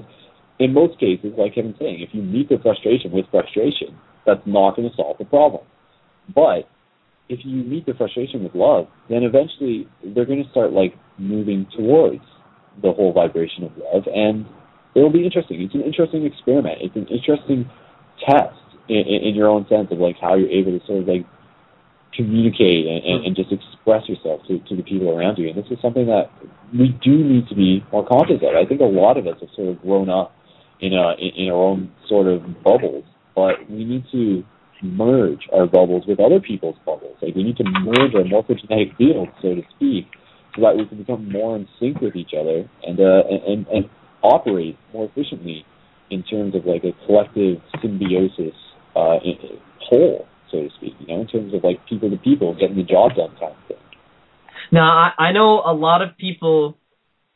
in most cases, like Kevin's saying, if you meet the frustration with frustration, that's not going to solve the problem. But if you meet the frustration with love, then eventually they're going to start like moving towards the whole vibration of love, and it'll be interesting. It's an interesting experiment. It's an interesting test in your own sense of like how you're able to sort of like communicate and just express yourself to the people around you. And this is something that we do need to be more conscious of. I think a lot of us have sort of grown up in our own sort of bubbles, but we need to merge our bubbles with other people's bubbles. Like, we need to merge our morphogenetic field, so to speak, so that we can become more in sync with each other and operate more efficiently in terms of like a collective symbiosis whole, so to speak, you know, in terms of like people to people getting the job done kind of thing. Now, I know a lot of people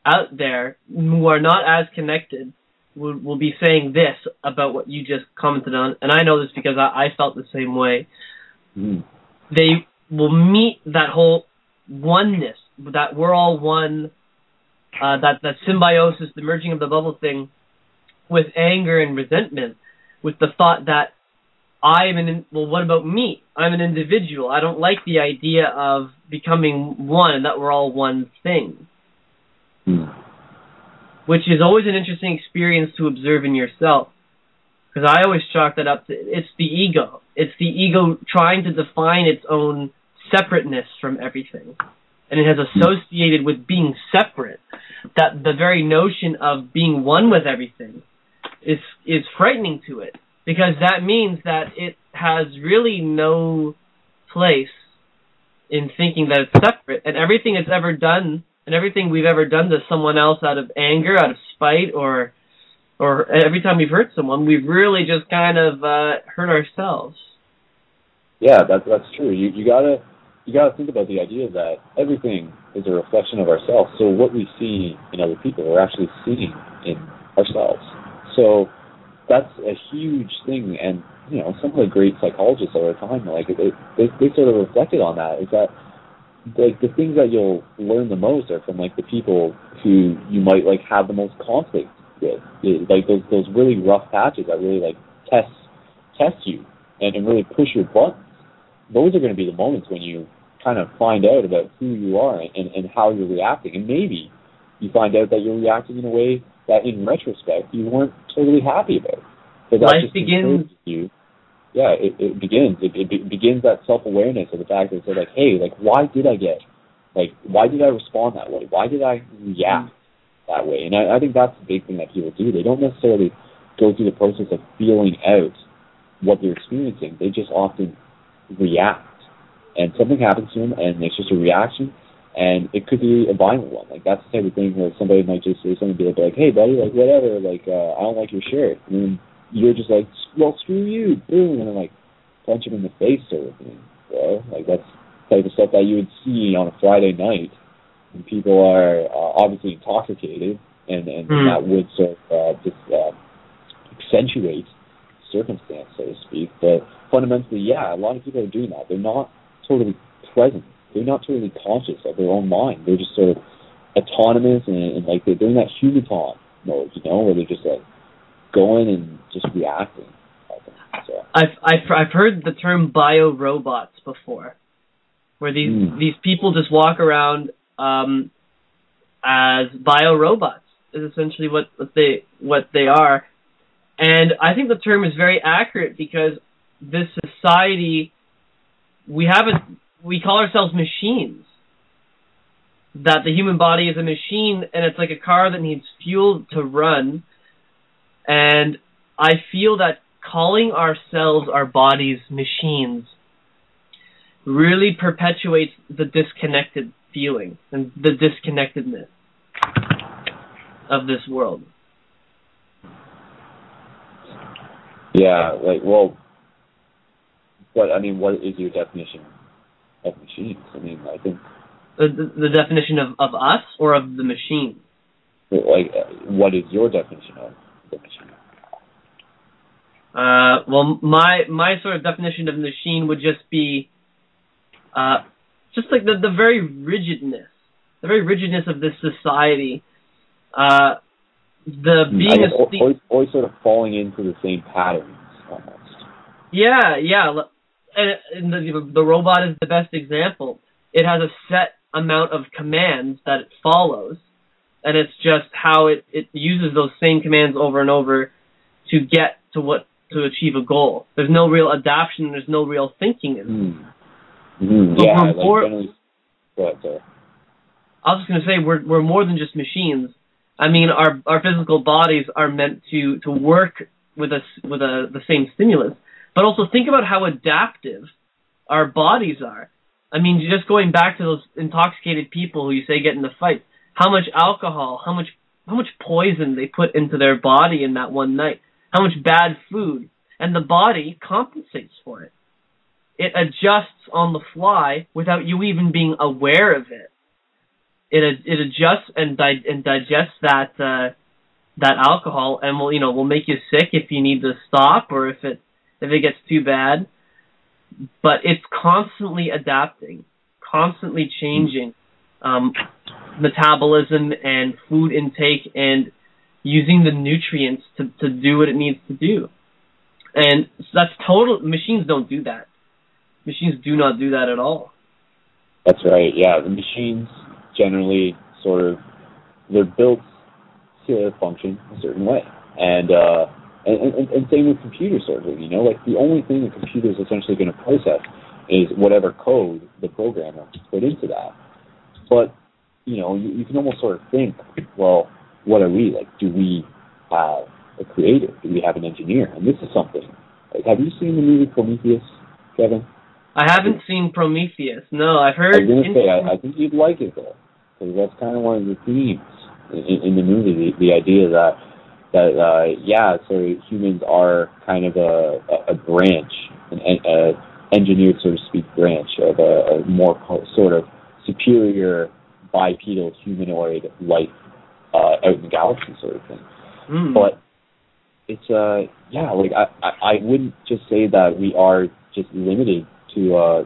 out there who are not as connected will be saying this about what you just commented on, and I know this because I felt the same way. Mm. They will meet that whole oneness, that we're all one, that symbiosis, the merging of the bubble thing, with anger and resentment, with the thought that what about me? I'm an individual. I don't like the idea of becoming one and that we're all one thing. Mm. Which is always an interesting experience to observe in yourself. Because I always chalk that up to, it's the ego. It's the ego trying to define its own separateness from everything. And it has associated with being separate, that the very notion of being one with everything is frightening to it. Because that means that it has really no place in thinking that it's separate. And everything it's ever done, and everything we've ever done to someone else out of anger, out of spite, or every time we've hurt someone, we've really just kind of hurt ourselves. Yeah, that's true. You gotta think about the idea that everything is a reflection of ourselves. So what we see in other people, we're actually seeing in ourselves. So that's a huge thing, and you know, some of the great psychologists of our time, like they sort of reflected on that. Is that like the things that you'll learn the most are from like the people who you might like have the most conflict with, like those really rough patches that really like test you and really push your buttons. Those are going to be the moments when you kind of find out about who you are and how you're reacting, and maybe you find out that you're reacting in a way that in retrospect you weren't totally happy about. But that Life begins. You. Yeah, it begins. It begins that self-awareness of the fact that it's like, hey, like why did I respond that way? Why did I react that way? And I think that's the big thing that people do. They don't necessarily go through the process of feeling out what they're experiencing. They just often react. And something happens to them, and it's just a reaction, and it could be a violent one. Like, that's the type of thing where somebody might just say something, be like, hey, buddy, like, whatever, like, I don't like your shirt. And then you're just like, well, screw you, boom, and then, like, punch him in the face sort of thing, bro. Like, that's the type of stuff that you would see on a Friday night when people are obviously intoxicated, and that would sort of just accentuate circumstance, so to speak. But fundamentally, yeah, a lot of people are doing that. They're not totally present. They're not totally conscious of their own mind. They're just sort of autonomous and like they're doing that human-ton mode, you know, where they're just like going and just reacting. So. I've heard the term bio-robots before, where these people just walk around as bio-robots is essentially what they are. And I think the term is very accurate because this society, we call ourselves machines. That the human body is a machine, and it's like a car that needs fuel to run. And I feel that calling ourselves, our bodies, machines really perpetuates the disconnected feeling and the disconnectedness of this world. Yeah, like, well, but I mean, what is your definition of machines? I mean, I think the definition of us or of the machine. Like, what is your definition of the machine? Well, my sort of definition of machine would just be, just like the very rigidness of this society. Always sort of falling into the same patterns, almost. Yeah. And the robot is the best example. It has a set amount of commands that it follows, and it's just how it uses those same commands over and over to get to achieve a goal. There's no real adaptation. There's no real thinking in it. So yeah, like generally. Go ahead, sorry. I was just going to say we're more than just machines. I mean, our physical bodies are meant to work with the same stimulus, but also think about how adaptive our bodies are. I mean, just going back to those intoxicated people who you say get into fights, how much alcohol, how much poison they put into their body in that one night, how much bad food, and the body compensates for it. It adjusts on the fly without you even being aware of it. It adjusts and digests that alcohol, and will make you sick if you need to stop or if it gets too bad. But it's constantly adapting, constantly changing metabolism and food intake and using the nutrients to do what it needs to do. And that's machines don't do that. Machines do not do that at all. That's right, yeah. The machines generally they're built to function a certain way. And same with computers, like the only thing the computer is essentially going to process is whatever code the programmer put into that. But, you can almost sort of think, well, what are we? Like, do we have a creator? Do we have an engineer? And this is something. Like, have you seen the movie Prometheus, Kevin? I haven't seen Prometheus. No, I've heard. I was going to say, I think you'd like it, though, because that's kind of one of the themes in the movie, the idea that so humans are kind of a branch, an engineered, so to speak, branch of a more sort of superior bipedal humanoid life out in the galaxy, sort of thing. Mm. But it's like I wouldn't just say that we are just limited to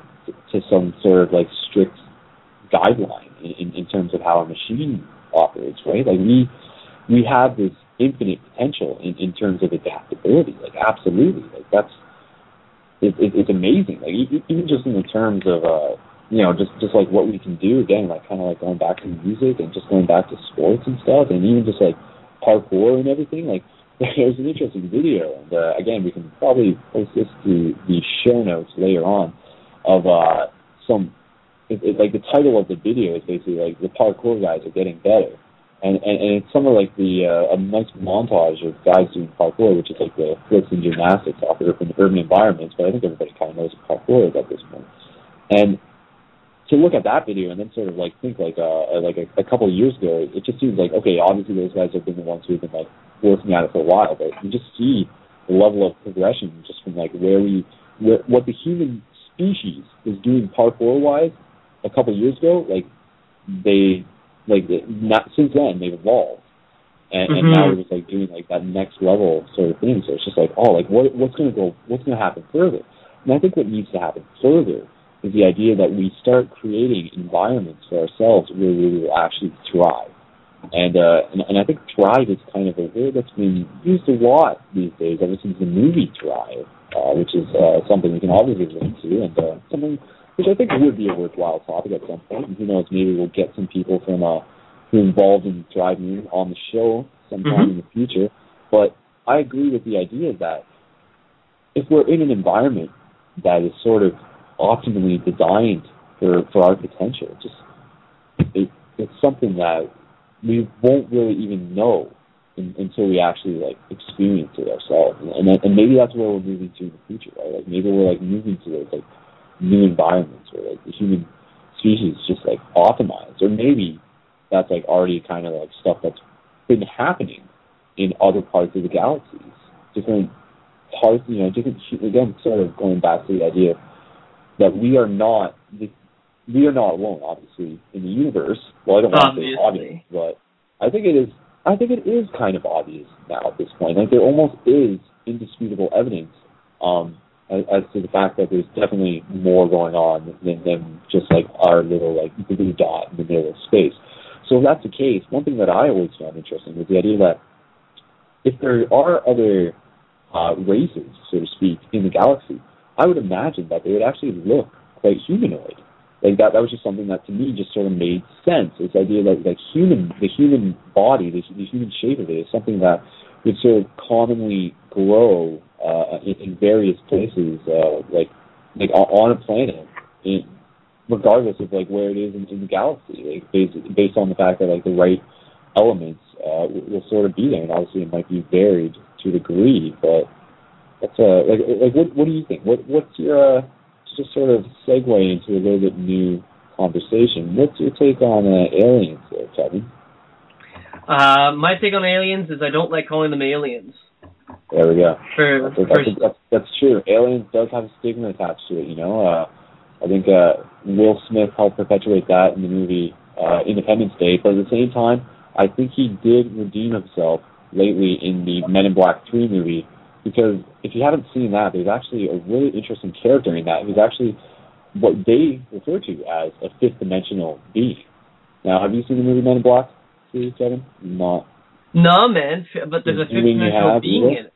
some sort of like strict guideline in terms of how a machine operates, right? Like we have this infinite potential in terms of adaptability. Like, absolutely. Like, it's amazing. Like, even just in the terms of just like what we can do, again, like kind of like going back to music and just going back to sports and stuff, and even just like parkour and everything. Like, there's an interesting video, and again, we can probably post this to the show notes later on of like the title of the video is basically like the parkour guys are getting better. And it's some of like a nice montage of guys doing parkour, which is like the flips and gymnastics offered in urban environments, but I think everybody kind of knows what parkour is at this point. And to look at that video and then sort of like think like a couple of years ago, it just seems like, okay, obviously those guys have been the ones who've been like working at it for a while, but you just see the level of progression just from like what the human species was doing parkour-wise a couple of years ago, since then they've evolved, and now we're just like doing like that next level sort of thing. So it's just like, oh, like what's going to happen further? And I think what needs to happen further is the idea that we start creating environments for ourselves where we will actually thrive. And I think thrive is kind of a word that's been used a lot these days, ever since the movie Thrive, which is something we can obviously link to, and something which I think would be a worthwhile topic at some point. And who knows, maybe we'll get some people from who are involved in Thrive Movement on the show sometime in the future. But I agree with the idea that if we're in an environment that is sort of optimally designed for our potential, it's something that we won't really even know until we actually like experience it ourselves. And maybe that's where we're moving to in the future, right? Like maybe we're like moving to those like new environments where like the human species is just like optimized, or maybe that's like already kind of like stuff that's been happening in other parts of the galaxies, different parts, again, sort of going back to the idea that we are not alone, obviously, in the universe. Well, I don't want to say obvious, but I think it is kind of obvious now at this point. Like there almost is indisputable evidence as to the fact that there's definitely more going on than just like our little like blue dot in the middle of space. So if that's the case, one thing that I always found interesting was the idea that if there are other races, so to speak, in the galaxy, I would imagine that they would actually look quite humanoid. Like that was just something that to me just sort of made sense. This idea that the human body, the human shape of it is something that would sort of commonly grow in various places, like on a planet, regardless of like where it is in the galaxy, like based on the fact that like the right elements will sort of be there, and obviously it might be varied to a degree, but that's what do you think? What's your just sort of segue into a little bit new conversation? What's your take on aliens there, Kevin? My take on aliens is I don't like calling them aliens. There we go. That's true. Aliens does have a stigma attached to it, you know. I think Will Smith helped perpetuate that in the movie Independence Day, but at the same time, I think he did redeem himself lately in the Men in Black 3 movie, because if you haven't seen that, there's actually a really interesting character in that who's actually what they refer to as a fifth-dimensional being. Now, have you seen the movie Men in Black 3, Kevin? Not. No, man, but there's a fifth-dimensional being in it.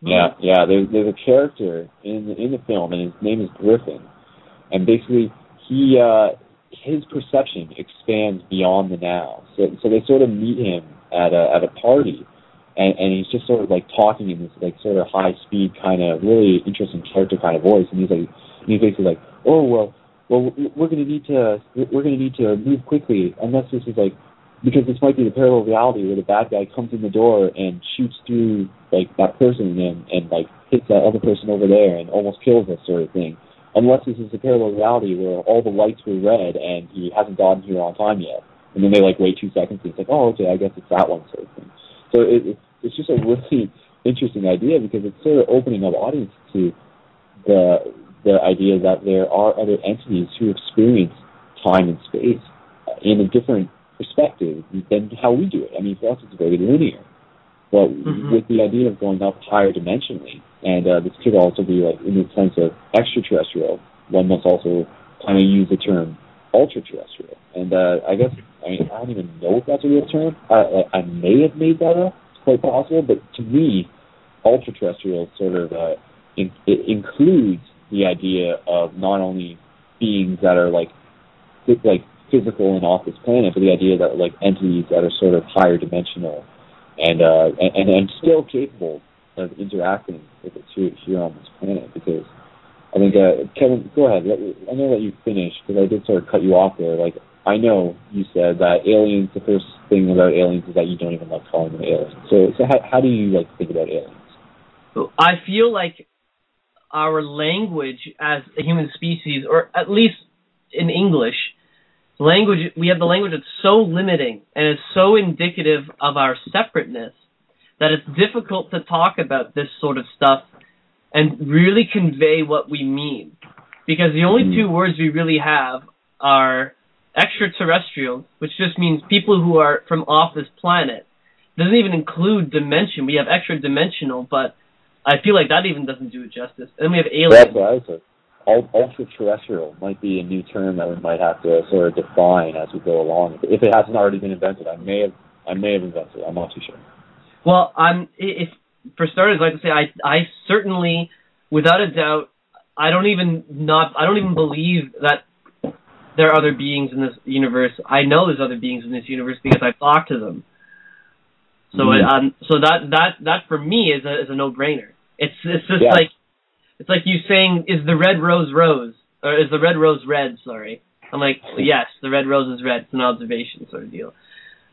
Yeah. There's a character in the film, and his name is Griffin, and basically his perception expands beyond the now. So they sort of meet him at a party, and he's just sort of like talking in this like sort of high speed kind of really interesting character kind of voice, and he's basically like, oh well we're gonna need to move quickly, unless this is like, because this might be the parallel reality where the bad guy comes in the door and shoots through like that person and like hits that other person over there and almost kills us, sort of thing. Unless this is a parallel reality where all the lights were red and he hasn't gotten here on time yet. And then they like wait 2 seconds and it's like, oh, okay, I guess it's that one, sort of thing. So it's just a really interesting idea, because it's sort of opening up audience to the idea that there are other entities who experience time and space in a different perspective than how we do it. I mean, for us, it's very linear. But with the idea of going up higher dimensionally, and this could also be like in the sense of extraterrestrial, one must also kind of use the term ultra-terrestrial. And I don't even know if that's a real term. I may have made that up. It's quite possible. But to me, ultra-terrestrial sort of it includes the idea of not only beings that are like physical and off this planet, but the idea that like entities that are sort of higher dimensional and still capable of interacting with it here on this planet. Because I think, Kevin, go ahead. I know that you finished, because I did sort of cut you off there. Like, I know you said that aliens, the first thing about aliens is that you don't even like calling them aliens. So how do you like think about aliens? I feel like our language as a human species, or at least in English, we have the language that's so limiting and is so indicative of our separateness that it's difficult to talk about this sort of stuff and really convey what we mean. Because the only two words we really have are extraterrestrial, which just means people who are from off this planet. It doesn't even include dimension. We have extra-dimensional, but I feel like that even doesn't do it justice. And then we have aliens. That's what I said. Ultra-terrestrial might be a new term that we might have to sort of define as we go along. If it hasn't already been invented, I may have invented it. I'm not too sure. Well, if for starters, I'd like to say I certainly, without a doubt, I don't even believe that there are other beings in this universe. I know there's other beings in this universe because I've talked to them. So so that for me is a no-brainer. It's just like, it's like you saying, is the red rose rose, or is the red rose red? Sorry, I'm like, yes, the red rose is red. It's an observation sort of deal.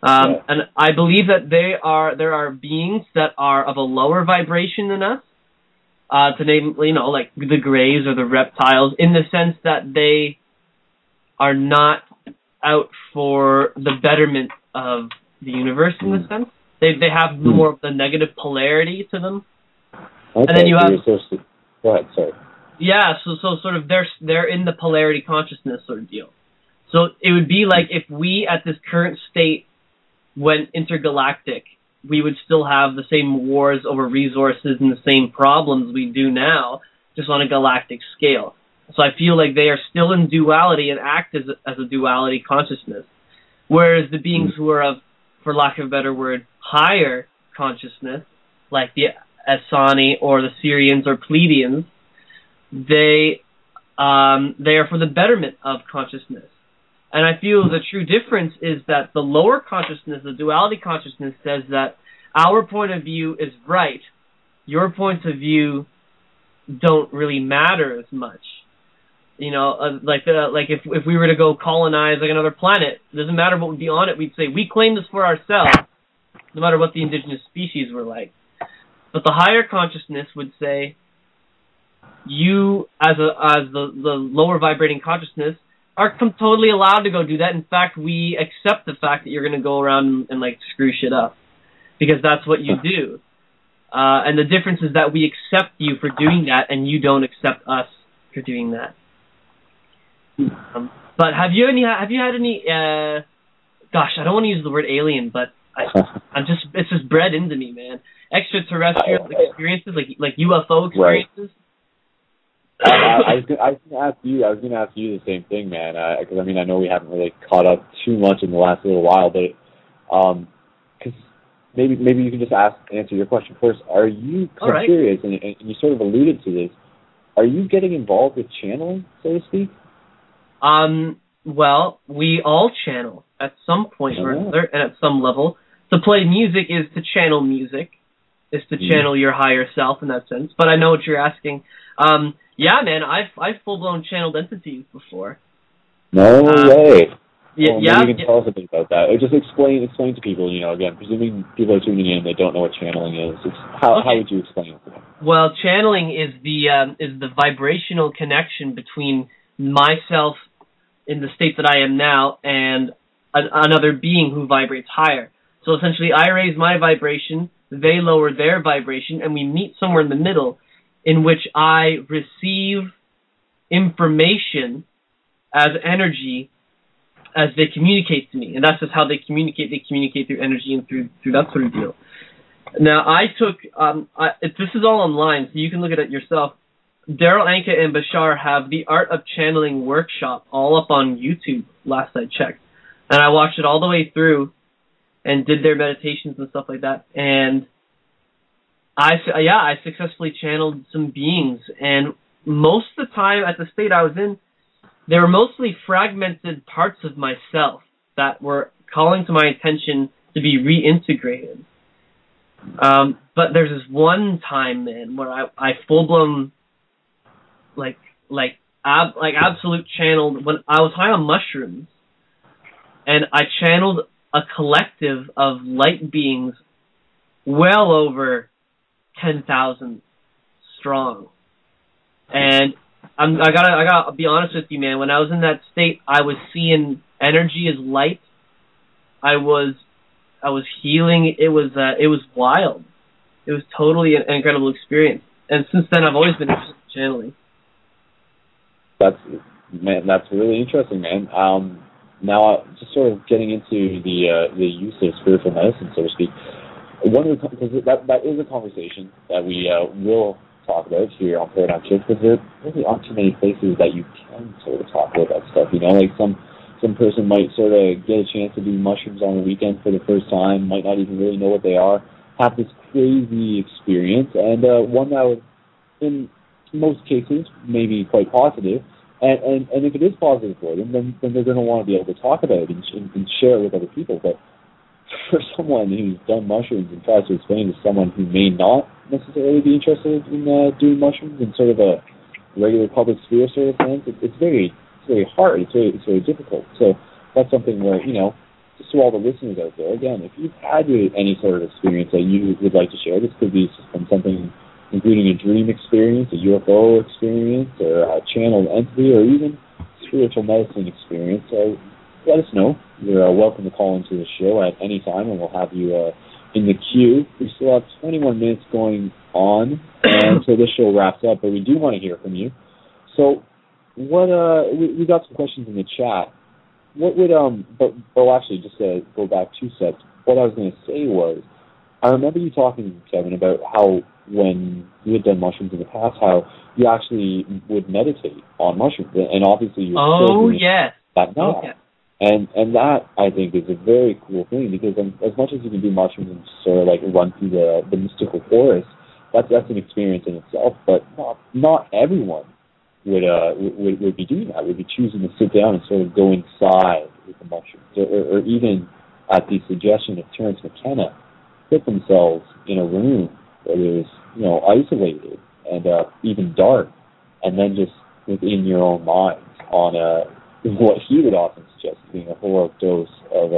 And I believe that there are beings that are of a lower vibration than us, to name, like the Greys or the reptiles, in the sense that they are not out for the betterment of the universe in the sense. They have more of the negative polarity to them. Okay, and then you have... Go ahead, sorry. Yeah, so sort of they're in the polarity consciousness sort of deal. So it would be like if we at this current state went intergalactic, we would still have the same wars over resources and the same problems we do now, just on a galactic scale. So I feel like they are still in duality and act as a duality consciousness. Whereas the beings who are of, for lack of a better word, higher consciousness, like the Asani or the Syrians or Pleiadians, they are for the betterment of consciousness. And I feel the true difference is that the lower consciousness, the duality consciousness, says that our point of view is right. Your points of view don't really matter as much. like if we were to go colonize like another planet, it doesn't matter what would be on it. We'd say we claim this for ourselves, no matter what the indigenous species were like. But the higher consciousness would say, you as the lower vibrating consciousness are totally allowed to go do that. In fact, we accept the fact that you're going to go around and like screw shit up, because that's what you do. And the difference is that we accept you for doing that, and you don't accept us for doing that. But have you had any? Gosh, I don't want to use the word alien, but it's just bred into me, man. Extraterrestrial experiences, like UFO experiences. Right. I was going to ask you the same thing, man. Because I know we haven't really caught up too much in the last little while, but because maybe you can just answer your question first. Are you? Cause I'm curious, and you sort of alluded to this. Are you getting involved with channeling, so to speak? Well, we all channel at some point or another, and at some level. To play music is to channel music, is to channel your higher self in that sense. But I know what you're asking. Yeah, man, I've full-blown channeled entities before. No way. Yeah, maybe you can tell us a bit about that. Or just explain to people, again, presuming people are tuning in and they don't know what channeling is. How would you explain it to them? Well, channeling is the vibrational connection between myself in the state that I am now and another being who vibrates higher. So essentially, I raise my vibration, they lower their vibration, and we meet somewhere in the middle, in which I receive information as energy as they communicate to me. And that's just how they communicate. They communicate through energy and through that sort of deal. Now, I took, this is all online, so you can look at it yourself. Daryl, Anka, and Bashar have the Art of Channeling workshop all up on YouTube, last I checked. And I watched it all the way through and did their meditations and stuff like that. And I successfully channeled some beings. And most of the time at the state I was in, they were mostly fragmented parts of myself that were calling to my attention to be reintegrated. But there's this one time, man, where I full-blown, absolute channeled, when I was high on mushrooms, and I channeled a collective of light beings well over 10,000 strong. And I gotta be honest with you, man. When I was in that state, I was seeing energy as light. I was healing. It was wild. It was totally an incredible experience. And since then, I've always been interested in channeling. That's really interesting, man. Now, just sort of getting into the use of spiritual medicine, so to speak. Because that is a conversation that we will talk about here on Paradigm Shift, because there really aren't too many places that you can sort of talk about that stuff. Like some person might sort of get a chance to do mushrooms on the weekend for the first time, might not even really know what they are, have this crazy experience, and one that would, in most cases, maybe quite positive. And if it is positive for them, then they're going to want to be able to talk about it and share it with other people. But for someone who's done mushrooms and tries to explain to someone who may not necessarily be interested in doing mushrooms in sort of a regular public sphere sort of sense, it's very hard. It's very difficult. So that's something where, just to all the listeners out there, again, if you've had any sort of experience that you would like to share, this could be from something including a dream experience, a UFO experience, or a channeled entity, or even spiritual medicine experience, let us know. You're welcome to call into the show at any time, and we'll have you in the queue. We still have 21 minutes going on until this show wraps up, but we do want to hear from you. So, what we got some questions in the chat. What would actually, just to go back 2 steps, what I was going to say was, I remember you talking, Kevin, about how when you had done mushrooms in the past, how you actually would meditate on mushrooms, and obviously you're still doing that now. Okay. And that, I think, is a very cool thing, because as much as you can do mushrooms and sort of like run through the mystical forest, that's an experience in itself. But not everyone would be doing that. Would be choosing to sit down and sort of go inside with the mushrooms, or even at the suggestion of Terence McKenna, put themselves in a room that is isolated and even dark, and then just within your own mind on what he would often suggest being a heroic dose of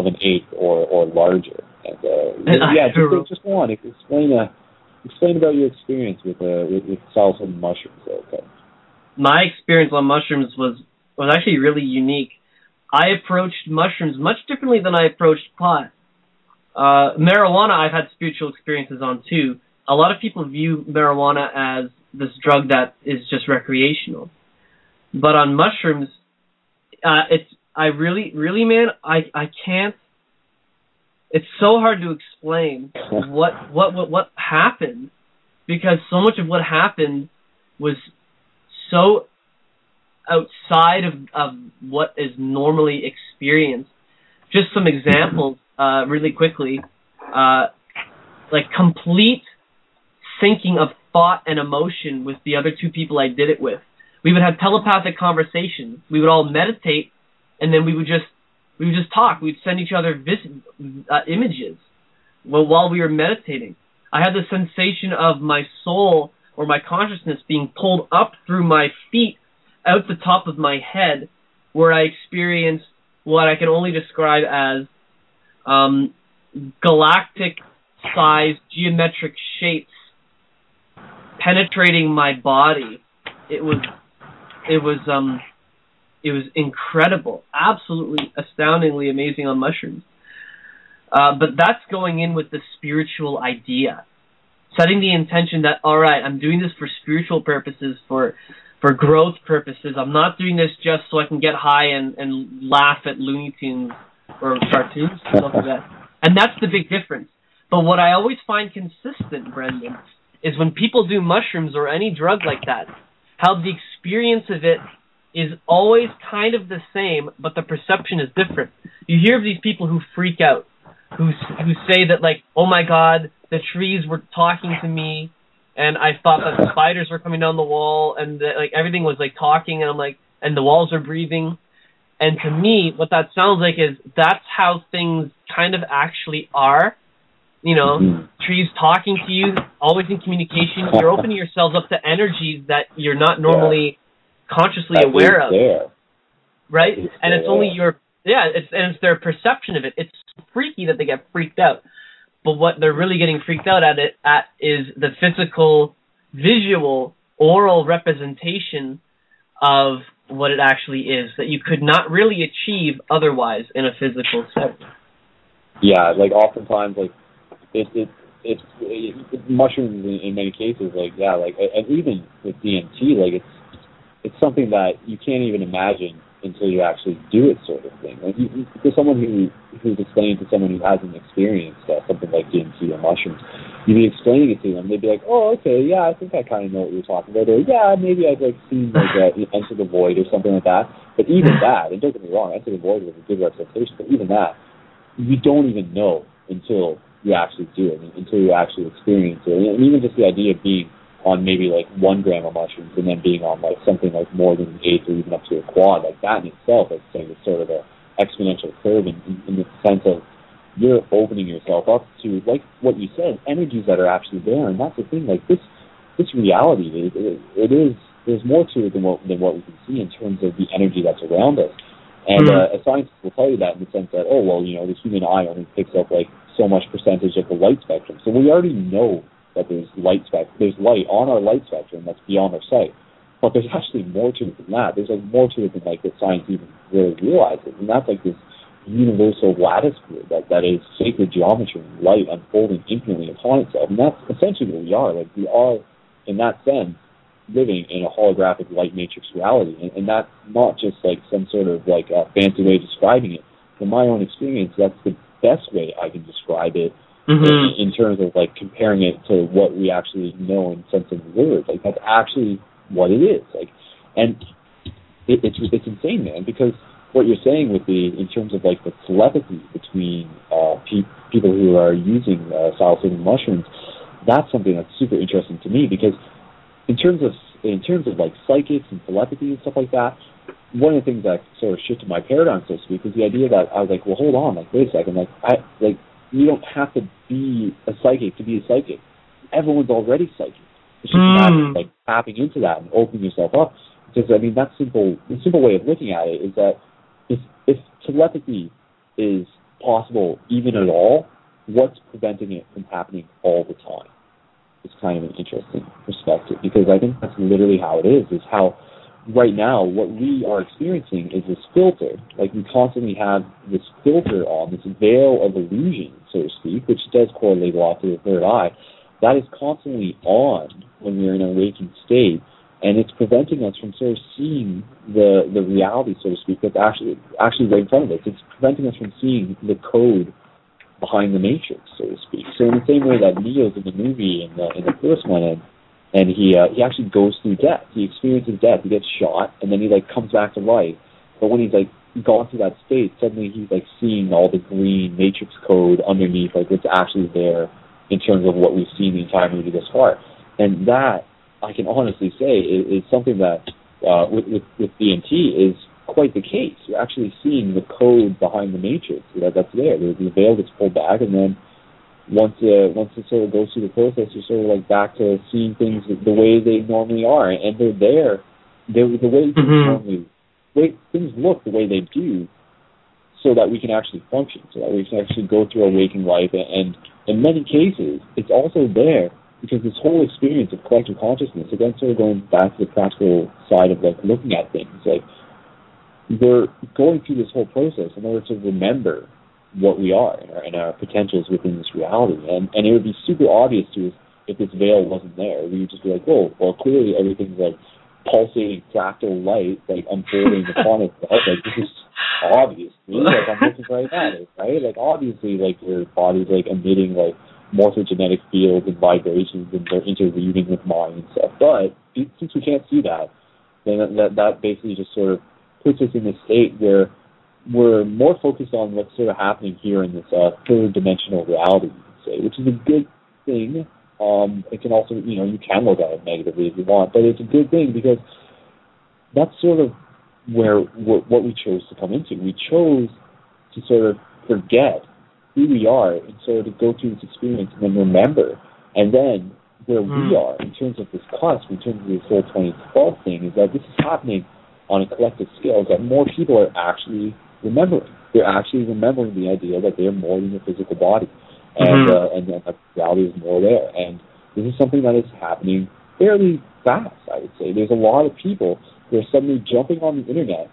an eighth or larger. And just go on. Explain about your experience with psilocybin mushrooms. Okay. My experience on mushrooms was actually really unique. I approached mushrooms much differently than I approached pot. Marijuana, I've had spiritual experiences on too. A lot of people view marijuana as this drug that is just recreational. But on mushrooms, I can't. It's so hard to explain what happened, because so much of what happened was so outside of what is normally experienced. Just some examples, really quickly, like complete syncing of thought and emotion with the other two people I did it with. We would have telepathic conversations. We would all meditate, and then we would just talk. We'd send each other images while we were meditating. I had the sensation of my soul or my consciousness being pulled up through my feet out the top of my head, where I experienced what I can only describe as galactic-sized geometric shapes penetrating my body. It was incredible, absolutely astoundingly amazing on mushrooms. But that's going in with the spiritual idea, setting the intention that, all right, I'm doing this for spiritual purposes, for growth purposes. I'm not doing this just so I can get high and laugh at Looney Tunes or cartoons, stuff like that. And that's the big difference. But what I always find consistent, Brendan, is when people do mushrooms or any drug like that, how the experience of it is always kind of the same, but the perception is different. You hear of these people who freak out, who say that, like, oh my God, the trees were talking to me, and I thought that the spiders were coming down the wall, and like everything was like talking, and I'm like, and the walls are breathing. And to me, what that sounds like is that's how things kind of actually are. You know, trees talking to you, always in communication. You're opening yourselves up to energies that you're not normally consciously aware of. There. Right? And it's only it's their perception of it. It's freaky that they get freaked out. But what they're really getting freaked out at is the physical, visual, oral representation of what it actually is that you could not really achieve otherwise in a physical setting. Yeah, like oftentimes, like it's mushrooms in many cases, like and even with DMT, like it's something that you can't even imagine until you actually do it, sort of thing. Like for someone who's explaining to someone who hasn't experienced something like DMT or mushrooms, you'd be explaining it to them, they'd be like, oh, okay, yeah, I think I kind of know what you're talking about. Or, yeah, maybe I've like seen like Enter the Void or something like that. But even that, and don't get me wrong, Enter the Void was a good representation, but even that, you don't even know until you actually do it, until you actually experience it. And even just the idea of being on maybe like 1 gram of mushrooms and then being on like something like more than 8 or even up to a quad, like that in itself, I'd say, is sort of an exponential curve in the sense of you're opening yourself up to, like what you said, energies that are actually there. And that's the thing, like this reality, it is, there's more to it than what we can see in terms of the energy that's around us. And scientists will tell you that in the sense that, oh, well, you know, the human eye only picks up like so much percentage of the light spectrum. So we already know that there's light on our light spectrum that's beyond our sight. But there's actually more to it than that. There's like more to it than like that science even really realizes. And that's like this universal lattice grid that is sacred geometry and light unfolding infinitely upon itself. And that's essentially what we are. Like we are, in that sense, living in a holographic light matrix reality. And that's not just like some sort of like a fancy way of describing it. From my own experience, that's the best way I can describe it. In terms of like comparing it to what we actually know in sense of words. Like that's actually what it is. Like, and it's insane, man, because what you're saying with in terms of like the telepathy between people who are using psilocybin mushrooms, that's something that's super interesting to me, because in terms of like psychics and telepathy and stuff like that, one of the things that sort of shifted my paradigm, so to speak, was the idea that I was like, well, hold on, like wait a second, you don't have to be a psychic to be a psychic. Everyone's already psychic. It's just a matter of like tapping into that and opening yourself up Because, I mean, the simple way of looking at it is that if telepathy is possible even at all, what's preventing it from happening all the time? It's kind of an interesting perspective, because I think that's literally how it is how right now what we are experiencing is this filter. Like, we constantly have this filter on, this veil of illusion, so to speak, which does correlate a lot to the third eye. That is constantly on when we're in a waking state, and it's preventing us from sort of seeing the reality, so to speak, that's actually right in front of us. It's preventing us from seeing the code behind the matrix, so to speak. So in the same way that Neo's in the movie, in the first one, and he actually goes through death. He experiences death. He gets shot, and then he like comes back to life. But when he's like gone through that state, suddenly he's like seeing all the green matrix code underneath, like what's actually there in terms of what we've seen the entire movie thus far. And that, I can honestly say, is something that with DMT is quite the case. You're actually seeing the code behind the matrix that's there. The veil gets pulled back, and then once it sort of goes through the process, you're sort of like back to seeing things the way they normally are, and they're there. The way things normally, things look the way they do, so that we can actually function, so that we can actually go through our waking life. And in many cases, it's also there because this whole experience of collective consciousness, again, sort of going back to the practical side of like looking at things, like we're going through this whole process in order to remember what we are and our potentials within this reality. And it would be super obvious to us if this veil wasn't there. We would just be like, oh, well, clearly everything's like pulsating fractal light, like unfolding upon itself. Like, this is obvious to me. Like, I'm looking right at it, right? Like, obviously, like, your body's like emitting like morphogenetic fields and vibrations, and they're interweaving with mind and stuff. But since we can't see that, then that basically just sort of puts us in a state where we're more focused on what's sort of happening here in this third dimensional reality, you could say, which is a good thing. It can also, you can look at it negatively if you want, but it's a good thing because that's sort of where what we chose to come into. We chose to sort of forget who we are and sort of go through this experience and then remember. And then where we are in terms of this cusp, in terms of this whole 2012 thing, is that this is happening on a collective scale, is that more people are actually remembering. They're actually remembering the idea that they're more than a physical body, and that reality is more there. And this is something that is happening fairly fast, I would say. There's a lot of people who are suddenly jumping on the internet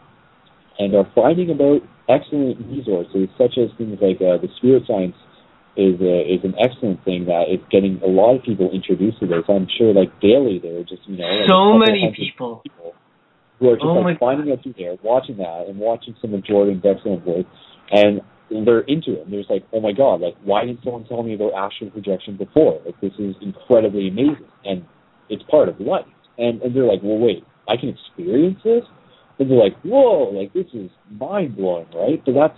and are finding about excellent resources, such as things like the spirit science is an excellent thing that is getting a lot of people introduced to this. I'm sure, like, daily there are just, like so many people who are just finding out through there, watching that, and watching some of Jordan's excellent work, and they're into it. And they're just like, oh my God, like, why didn't someone tell me about astral projection before? Like, this is incredibly amazing, and it's part of life. And they're like, well, wait, I can experience this? And they're like, whoa, like, this is mind-blowing, right? So that's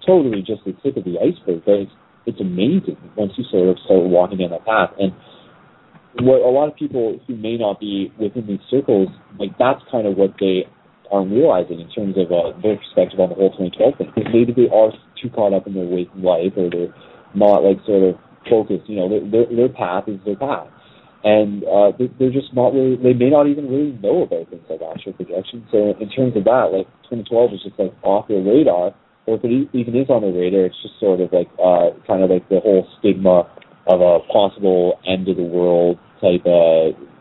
totally just the tip of the iceberg, but it's amazing once you sort of start walking down that path. And what a lot of people who may not be within these circles, like, that's kind of what they aren't realizing in terms of their perspective on the whole 2012 thing. Because maybe they are too caught up in their waking life, or they're not, like, sort of focused. Their path is their path. And they're just not really, they may not even really know about things like astral projection. So in terms of that, like, 2012 is just, like, off their radar. Or if it even is on their radar, it's just sort of like kind of like the whole stigma of a possible end of the world type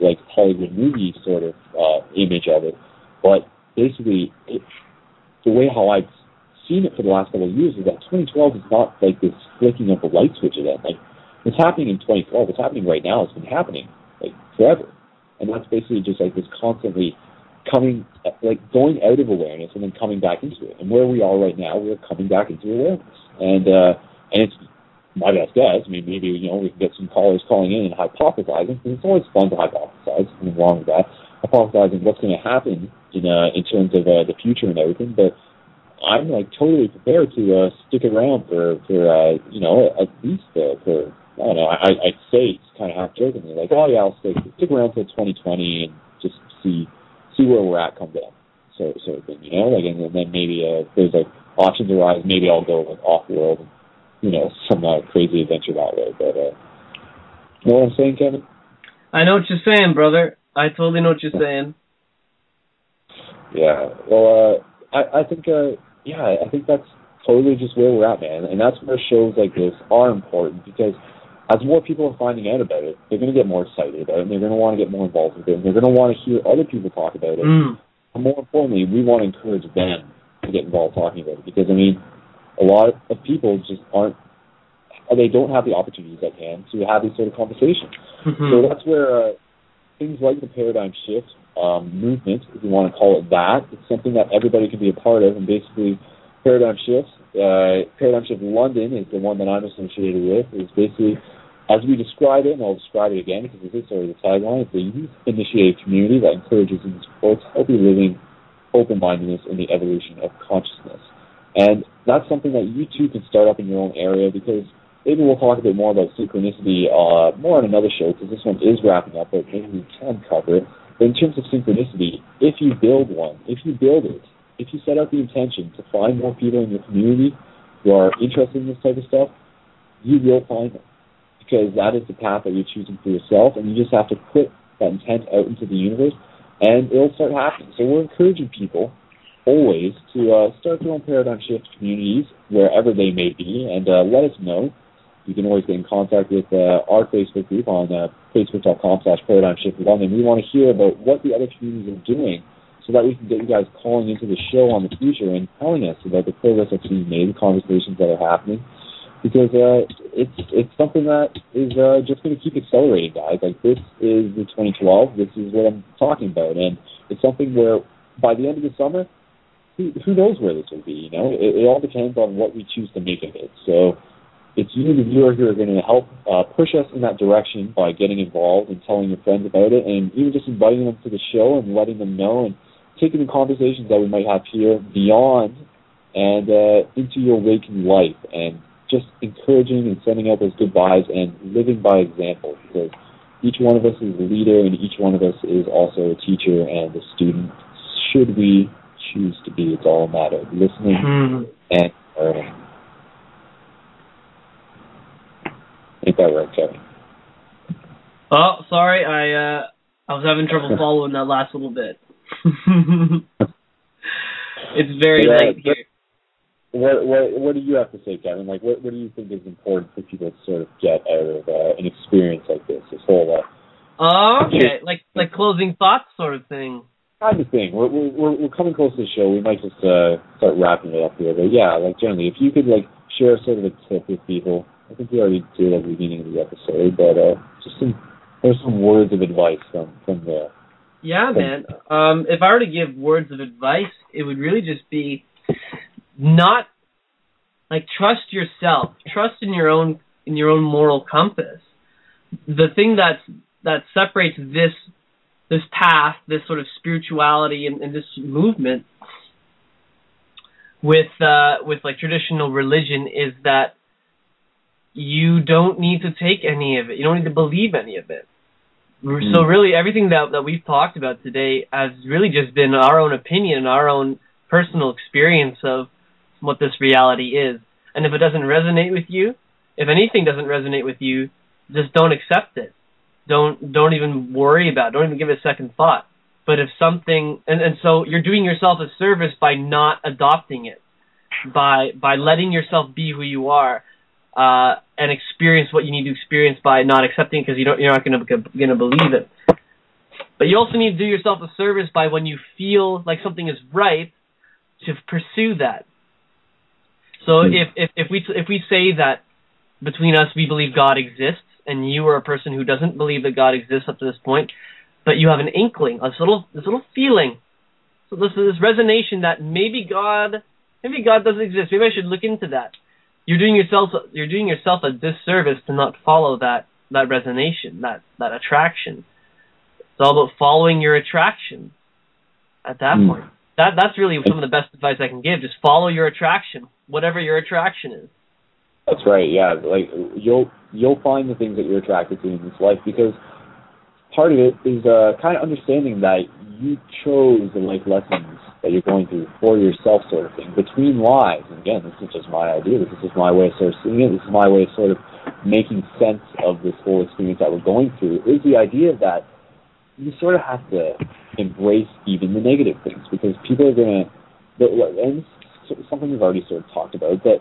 like Hollywood movie sort of image of it. But basically, the way how I've seen it for the last couple of years is that 2012 is not like this flicking of the light switch event. Like, what's happening in 2012, what's happening right now, has been happening like forever. And that's basically just like this constantly coming, like, going out of awareness and then coming back into it. And where we are right now, we're coming back into awareness. And it's my best guess. I mean, maybe, we can get some callers calling in and hypothesizing, because it's always fun to hypothesize. Nothing wrong with that. Hypothesizing what's going to happen in terms of the future and everything. But I'm, like, totally prepared to stick around for at least for, I don't know, I'd say it's kind of half jokingly, like, oh yeah, I'll stick around till 2020 and just see where we're at come down, sort of thing, like, and then maybe if there's like options arise, maybe I'll go like off world, and, some crazy adventure that way. But you know what I'm saying, Kevin? I know what you're saying, brother. I totally know what you're saying. Yeah. Well, I think I think that's totally just where we're at, man. And that's where shows like this are important, because as more people are finding out about it, they're going to get more excited about it, and they're going to want to get more involved with it, and they're going to want to hear other people talk about it. And more importantly, we want to encourage them to get involved talking about it, because, I mean, a lot of people just they don't have the opportunities at hand to have these sort of conversations. So that's where things like the paradigm shift movement, if you want to call it that, it's something that everybody can be a part of. And basically, Paradigm Shift London is the one that I'm associated with. Is basically, as we describe it, and I'll describe it again because this is sort of the tagline, it's a youth-initiated community that encourages and supports healthy living, open-mindedness, and the evolution of consciousness. And that's something that you too can start up in your own area, because maybe we'll talk a bit more about synchronicity more on another show, because this one is wrapping up, but maybe we can cover it. But in terms of synchronicity, if you build one, if you build it, if you set out the intention to find more people in your community who are interested in this type of stuff, you will find them, because that is the path that you're choosing for yourself, and you just have to put that intent out into the universe, and it'll start happening. So we're encouraging people always to start their own paradigm shift communities wherever they may be, and let us know. You can always get in contact with our Facebook group on facebook.com/paradigmshift1, and we want to hear about what the other communities are doing, so that we can get you guys calling into the show on the future and telling us about the progress that's being made, the conversations that are happening, because it's something that is just going to keep accelerating, guys. Like, this is the 2012. This is what I'm talking about, and it's something where by the end of the summer, who knows where this will be? You know, it all depends on what we choose to make of it. So it's you, the viewer, who are going to help push us in that direction by getting involved and telling your friends about it, and even just inviting them to the show and letting them know, and taking the conversations that we might have here beyond and into your waking life, and just encouraging and sending out those good vibes and living by example, because each one of us is a leader and each one of us is also a teacher and a student, should we choose to be. It's all a matter of listening and learning. Ain't that right, Kevin? Oh, sorry, I was having trouble following that last little bit. It's very late here. What do you have to say, Kevin? Like, what do you think is important for people to sort of get out of an experience like this whole okay, like closing thoughts sort of thing. Kind of thing. We're coming close to the show. We might just start wrapping it up here. But yeah, like, generally, if you could like share sort of a tip with people. I think we already did at the beginning of the episode, but just there's some words of advice from there. Yeah, man. If I were to give words of advice, it would really just be not like, trust yourself, trust in your own moral compass. The thing that separates this path, this sort of spirituality and this movement with like traditional religion is that you don't need to take any of it. You don't need to believe any of it. So really, everything that we've talked about today has really just been our own opinion, our own personal experience of what this reality is. And if it doesn't resonate with you, if anything doesn't resonate with you, just don't accept it. Don't even worry about it. Don't even give it a second thought. But if something, and so you're doing yourself a service by not adopting it, by letting yourself be who you are, and experience what you need to experience by not accepting it, because you're not going to believe it. But you also need to do yourself a service by, when you feel like something is right, to pursue that. So if we say that between us we believe God exists, and you are a person who doesn't believe that God exists up to this point, but you have an inkling, this little feeling, so this resonation that maybe God doesn't exist. Maybe I should look into that. You're doing yourself a disservice to not follow that resonation, that attraction. It's all about following your attraction at that point. That's really some of the best advice I can give. Just follow your attraction, whatever your attraction is. That's right, yeah. Like, you'll find the things that you're attracted to in this life, because part of it is kind of understanding that you chose the life lessons that you're going through for yourself, sort of thing, between lives. And again, this is just my idea. This is just my way of sort of seeing it. This is my way of sort of making sense of this whole experience that we're going through, is the idea that you sort of have to embrace even the negative things, because people are going to, and it's something we've already sort of talked about, that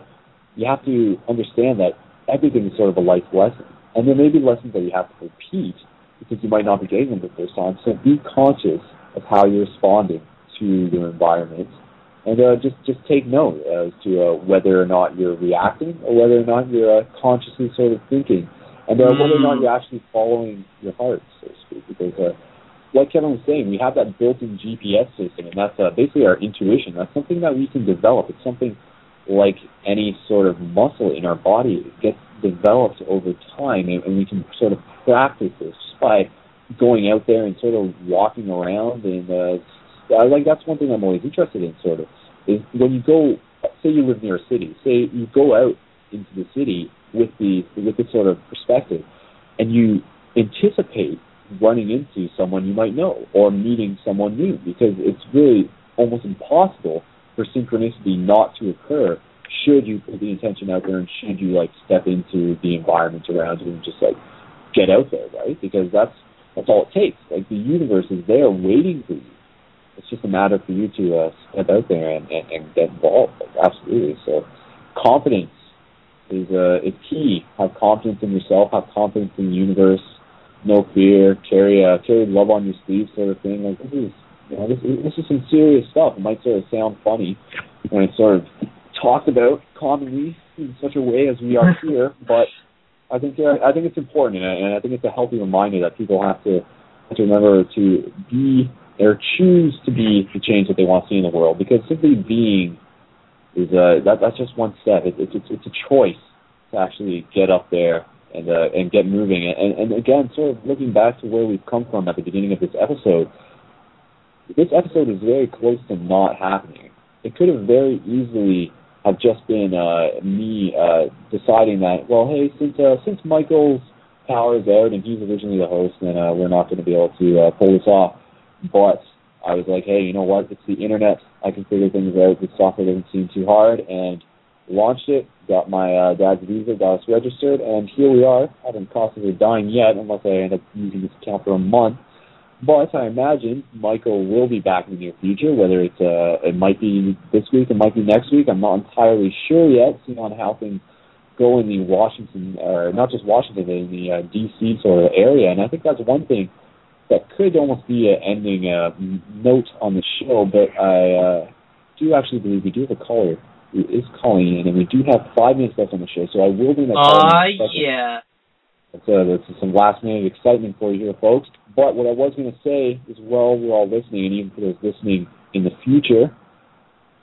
you have to understand that everything is sort of a life lesson. And there may be lessons that you have to repeat because you might not be getting them the first time. So be conscious of how you're responding to your environment. And just take note as to whether or not you're reacting or whether or not you're consciously sort of thinking. And whether or not you're actually following your heart, so to speak. Because like Kevin was saying, we have that built-in GPS system, and that's basically our intuition. That's something that we can develop. It's something like any sort of muscle in our body. It gets developed over time, and we can sort of practice this just by going out there and sort of walking around. And that's one thing I'm always interested in, sort of, is when you go, say you live near a city, say you go out into the city with this sort of perspective, and you anticipate running into someone you might know or meeting someone new, because it's really almost impossible for synchronicity not to occur should you put the intention out there and should you like step into the environment around you and just like get out there, right? Because that's all it takes. Like the universe is there waiting for you. It's just a matter for you to step out there and get involved. Like, absolutely. So confidence is key. Have confidence in yourself. Have confidence in the universe. No fear. Carry love on your sleeve, sort of thing. Like this is some serious stuff. It might sort of sound funny when it's sort of talked about commonly in such a way as we are here, but I think it's important, and I think it's a healthy reminder that people have to remember to be or choose to be the change that they want to see in the world. Because simply being is that's just one step. It's a choice to actually get up there and get moving. And again, sort of looking back to where we've come from at the beginning of this episode. This episode is very close to not happening. It could have very easily have just been me deciding that, well, hey, since Michael's power is out and he's originally the host, then we're not going to be able to pull this off. But I was like, hey, you know what? It's the internet. I can figure things out. The software doesn't seem too hard, and launched it. Got my dad's visa, got us registered, and here we are. I haven't constantly dying yet, unless I end up using this account for a month. But I imagine Michael will be back in the near future, whether it might be this week, it might be next week. I'm not entirely sure yet, seeing on how things go in the Washington, or not just Washington, in the D.C. sort of area. And I think that's one thing that could almost be an ending note on the show. But I do actually believe we do have a caller who is calling in, and we do have 5 minutes left on the show, so I will bring that caller in a second. Yeah. That's some last-minute excitement for you here, folks. But what I was going to say is, while we're all listening, and even for those listening in the future,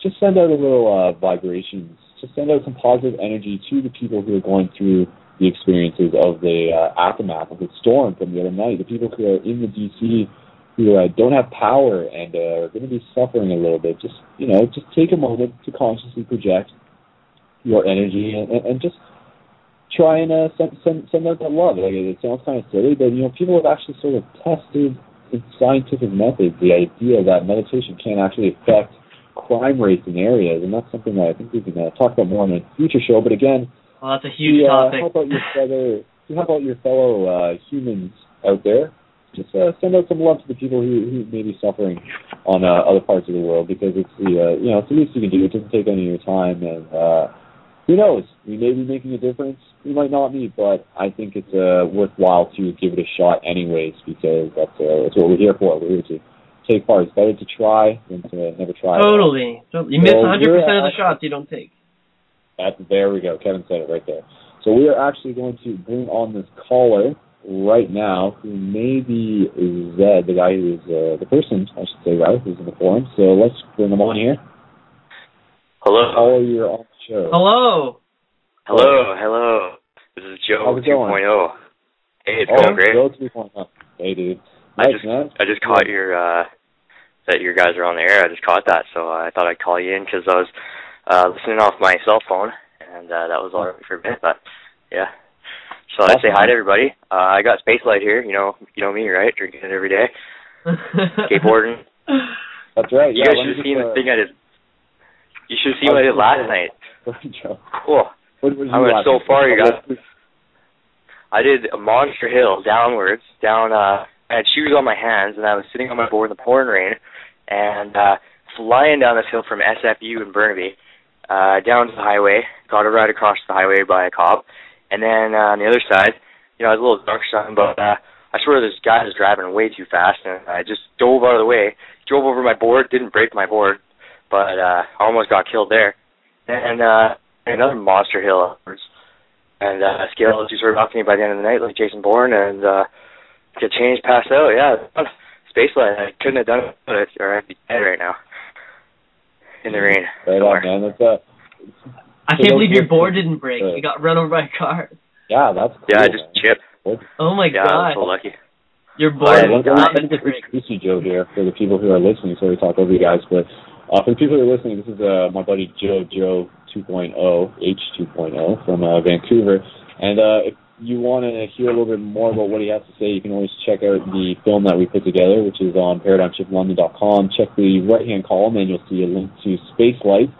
just send out a little vibrations. Just send out some positive energy to the people who are going through the experiences of the aftermath of the storm from the other night. The people who are in the D.C. who don't have power and are going to be suffering a little bit. Just take a moment to consciously project your energy and just try and send out that love. Like, it sounds kind of silly, but people have actually sort of tested in scientific methods the idea that meditation can actually affect crime rates in areas, and that's something that I think we can talk about more in a future show. But again, well, that's a huge topic. How about your fellow humans out there? Just send out some love to the people who may be suffering on other parts of the world, because it's it's the least you can do. It doesn't take any of your time, and who knows? We may be making a difference. We might not be, but I think it's worthwhile to give it a shot anyways, because that's what we're here for. We're here to take part. It's better to try than to never try. Totally. You miss 100% of the shots you don't take. There we go. Kevin said it right there. So we are actually going to bring on this caller right now, who may be Zed, the guy who is the person, I should say, right, who's in the forum. So let's bring him on here. Hello. Caller, you're on the show. Hello. Hello. This is Joe 2.0. Hey, it's going great. Joe 2.0. Hey, dude. I just caught that your guys are on the air. I just caught that, so I thought I'd call you in because I was listening off my cell phone, and that was all right for a bit. But yeah, so I'd say hi to everybody. I got Spacelight here. You know me, right? Drinking it every day, skateboarding. That's right. You guys should have seen the thing I did. You should have seen what I did last night. Cool. I went so far, you guys. I did a monster hill downwards, down I had shoes on my hands, and I was sitting on my board in the pouring rain, and flying down this hill from SFU in Burnaby down to the highway, got a ride across the highway by a cop, and then on the other side, you know, I was a little drunk or something, but I swear this guy was driving way too fast, and I just dove out of the way, drove over my board, didn't break my board, but I almost got killed there. And another monster hill afterwards. And Scale just sort of up to me by the end of the night, like Jason Bourne, and get changed, pass out. Yeah, spacelight. I couldn't have done it, or I'd be dead right now in the rain. Right on, man. That's, I can't believe your board didn't break. You got run over by a car. Yeah, that's cool. Yeah, I just chipped. Oh my God. I'm so lucky. Your board Let me just break. introduce you, Joe, here, for the people who are listening, so we talk over you guys. But for the people who are listening, this is my buddy Joe 2.0, H2.0 from Vancouver. And if you want to hear a little bit more about what he has to say, you can always check out the film that we put together, which is on ParadigmShiftLondon.com. Check the right-hand column, and you'll see a link to Spacelight,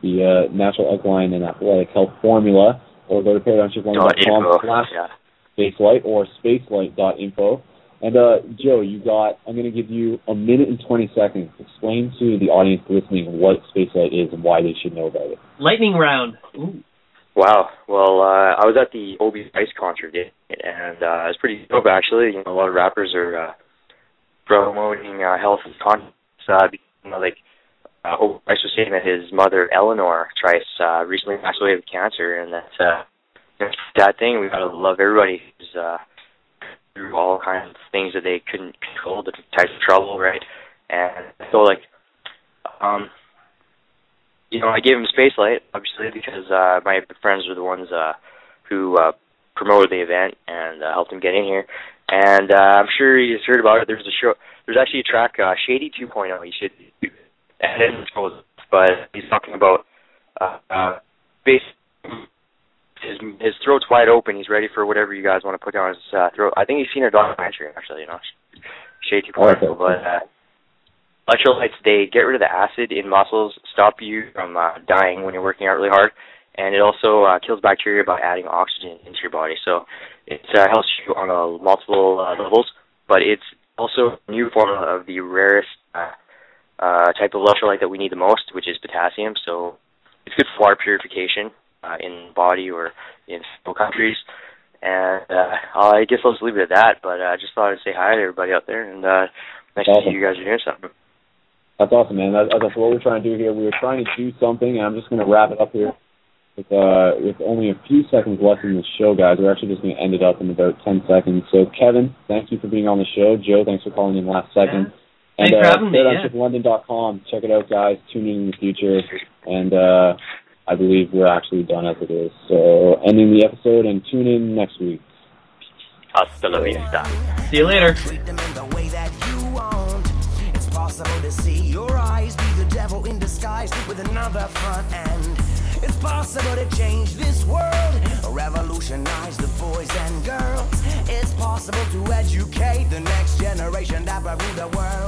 the natural alkaline and athletic health formula, or go to ParadigmShiftLondon.com/Spacelight or spacelight.info. And Joe, I'm going to give you a minute and 20 seconds. Explain to the audience listening what Spacelight is and why they should know about it. Lightning round. Ooh. Wow. Well, I was at the Obi Ice concert, and it was pretty dope, actually. You know, a lot of rappers are promoting health and conscious. You know, like Obi Ice was saying that his mother, Eleanor Trice, recently passed away of cancer, and that's a sad thing. We gotta love everybody who's through all kinds of things that they couldn't control, the types of trouble, right? And so, like, you know, I gave him Spacelight, obviously, because my friends were the ones who promoted the event and helped him get in here. And I'm sure he's heard about it. There's actually a track, Shady 2.0. He should do it. But he's talking about his throat's wide open. He's ready for whatever you guys want to put down his throat. I think he's seen a documentary, actually, you know, Shady 2.0. Okay. But electrolytes, they get rid of the acid in muscles, stop you from dying when you're working out really hard, and it also kills bacteria by adding oxygen into your body. So it helps you on multiple levels, but it's also a new formula of the rarest type of electrolyte that we need the most, which is potassium. So it's good for water purification in the body or in several countries. And I guess I'll just leave it at that, but I just thought I'd say hi to everybody out there, and nice to see you guys are doing something. That's awesome, man. That's what we're trying to do here. We were trying to do something, and I'm just going to wrap it up here with only a few seconds left in the show, guys. We're actually just going to end it up in about 10 seconds. So, Kevin, thank you for being on the show. Joe, thanks for calling in last second. Yeah. Thanks for having me. ParadigmShiftLondon.com. Check it out, guys. Tune in the future. And I believe we're actually done as it is. So, ending the episode, and tune in next week. Hasta la vista. See you later. Possible to see your eyes be the devil in disguise with another front end. It's possible to change this world, revolutionize the boys and girls. It's possible to educate the next generation that will rule the world.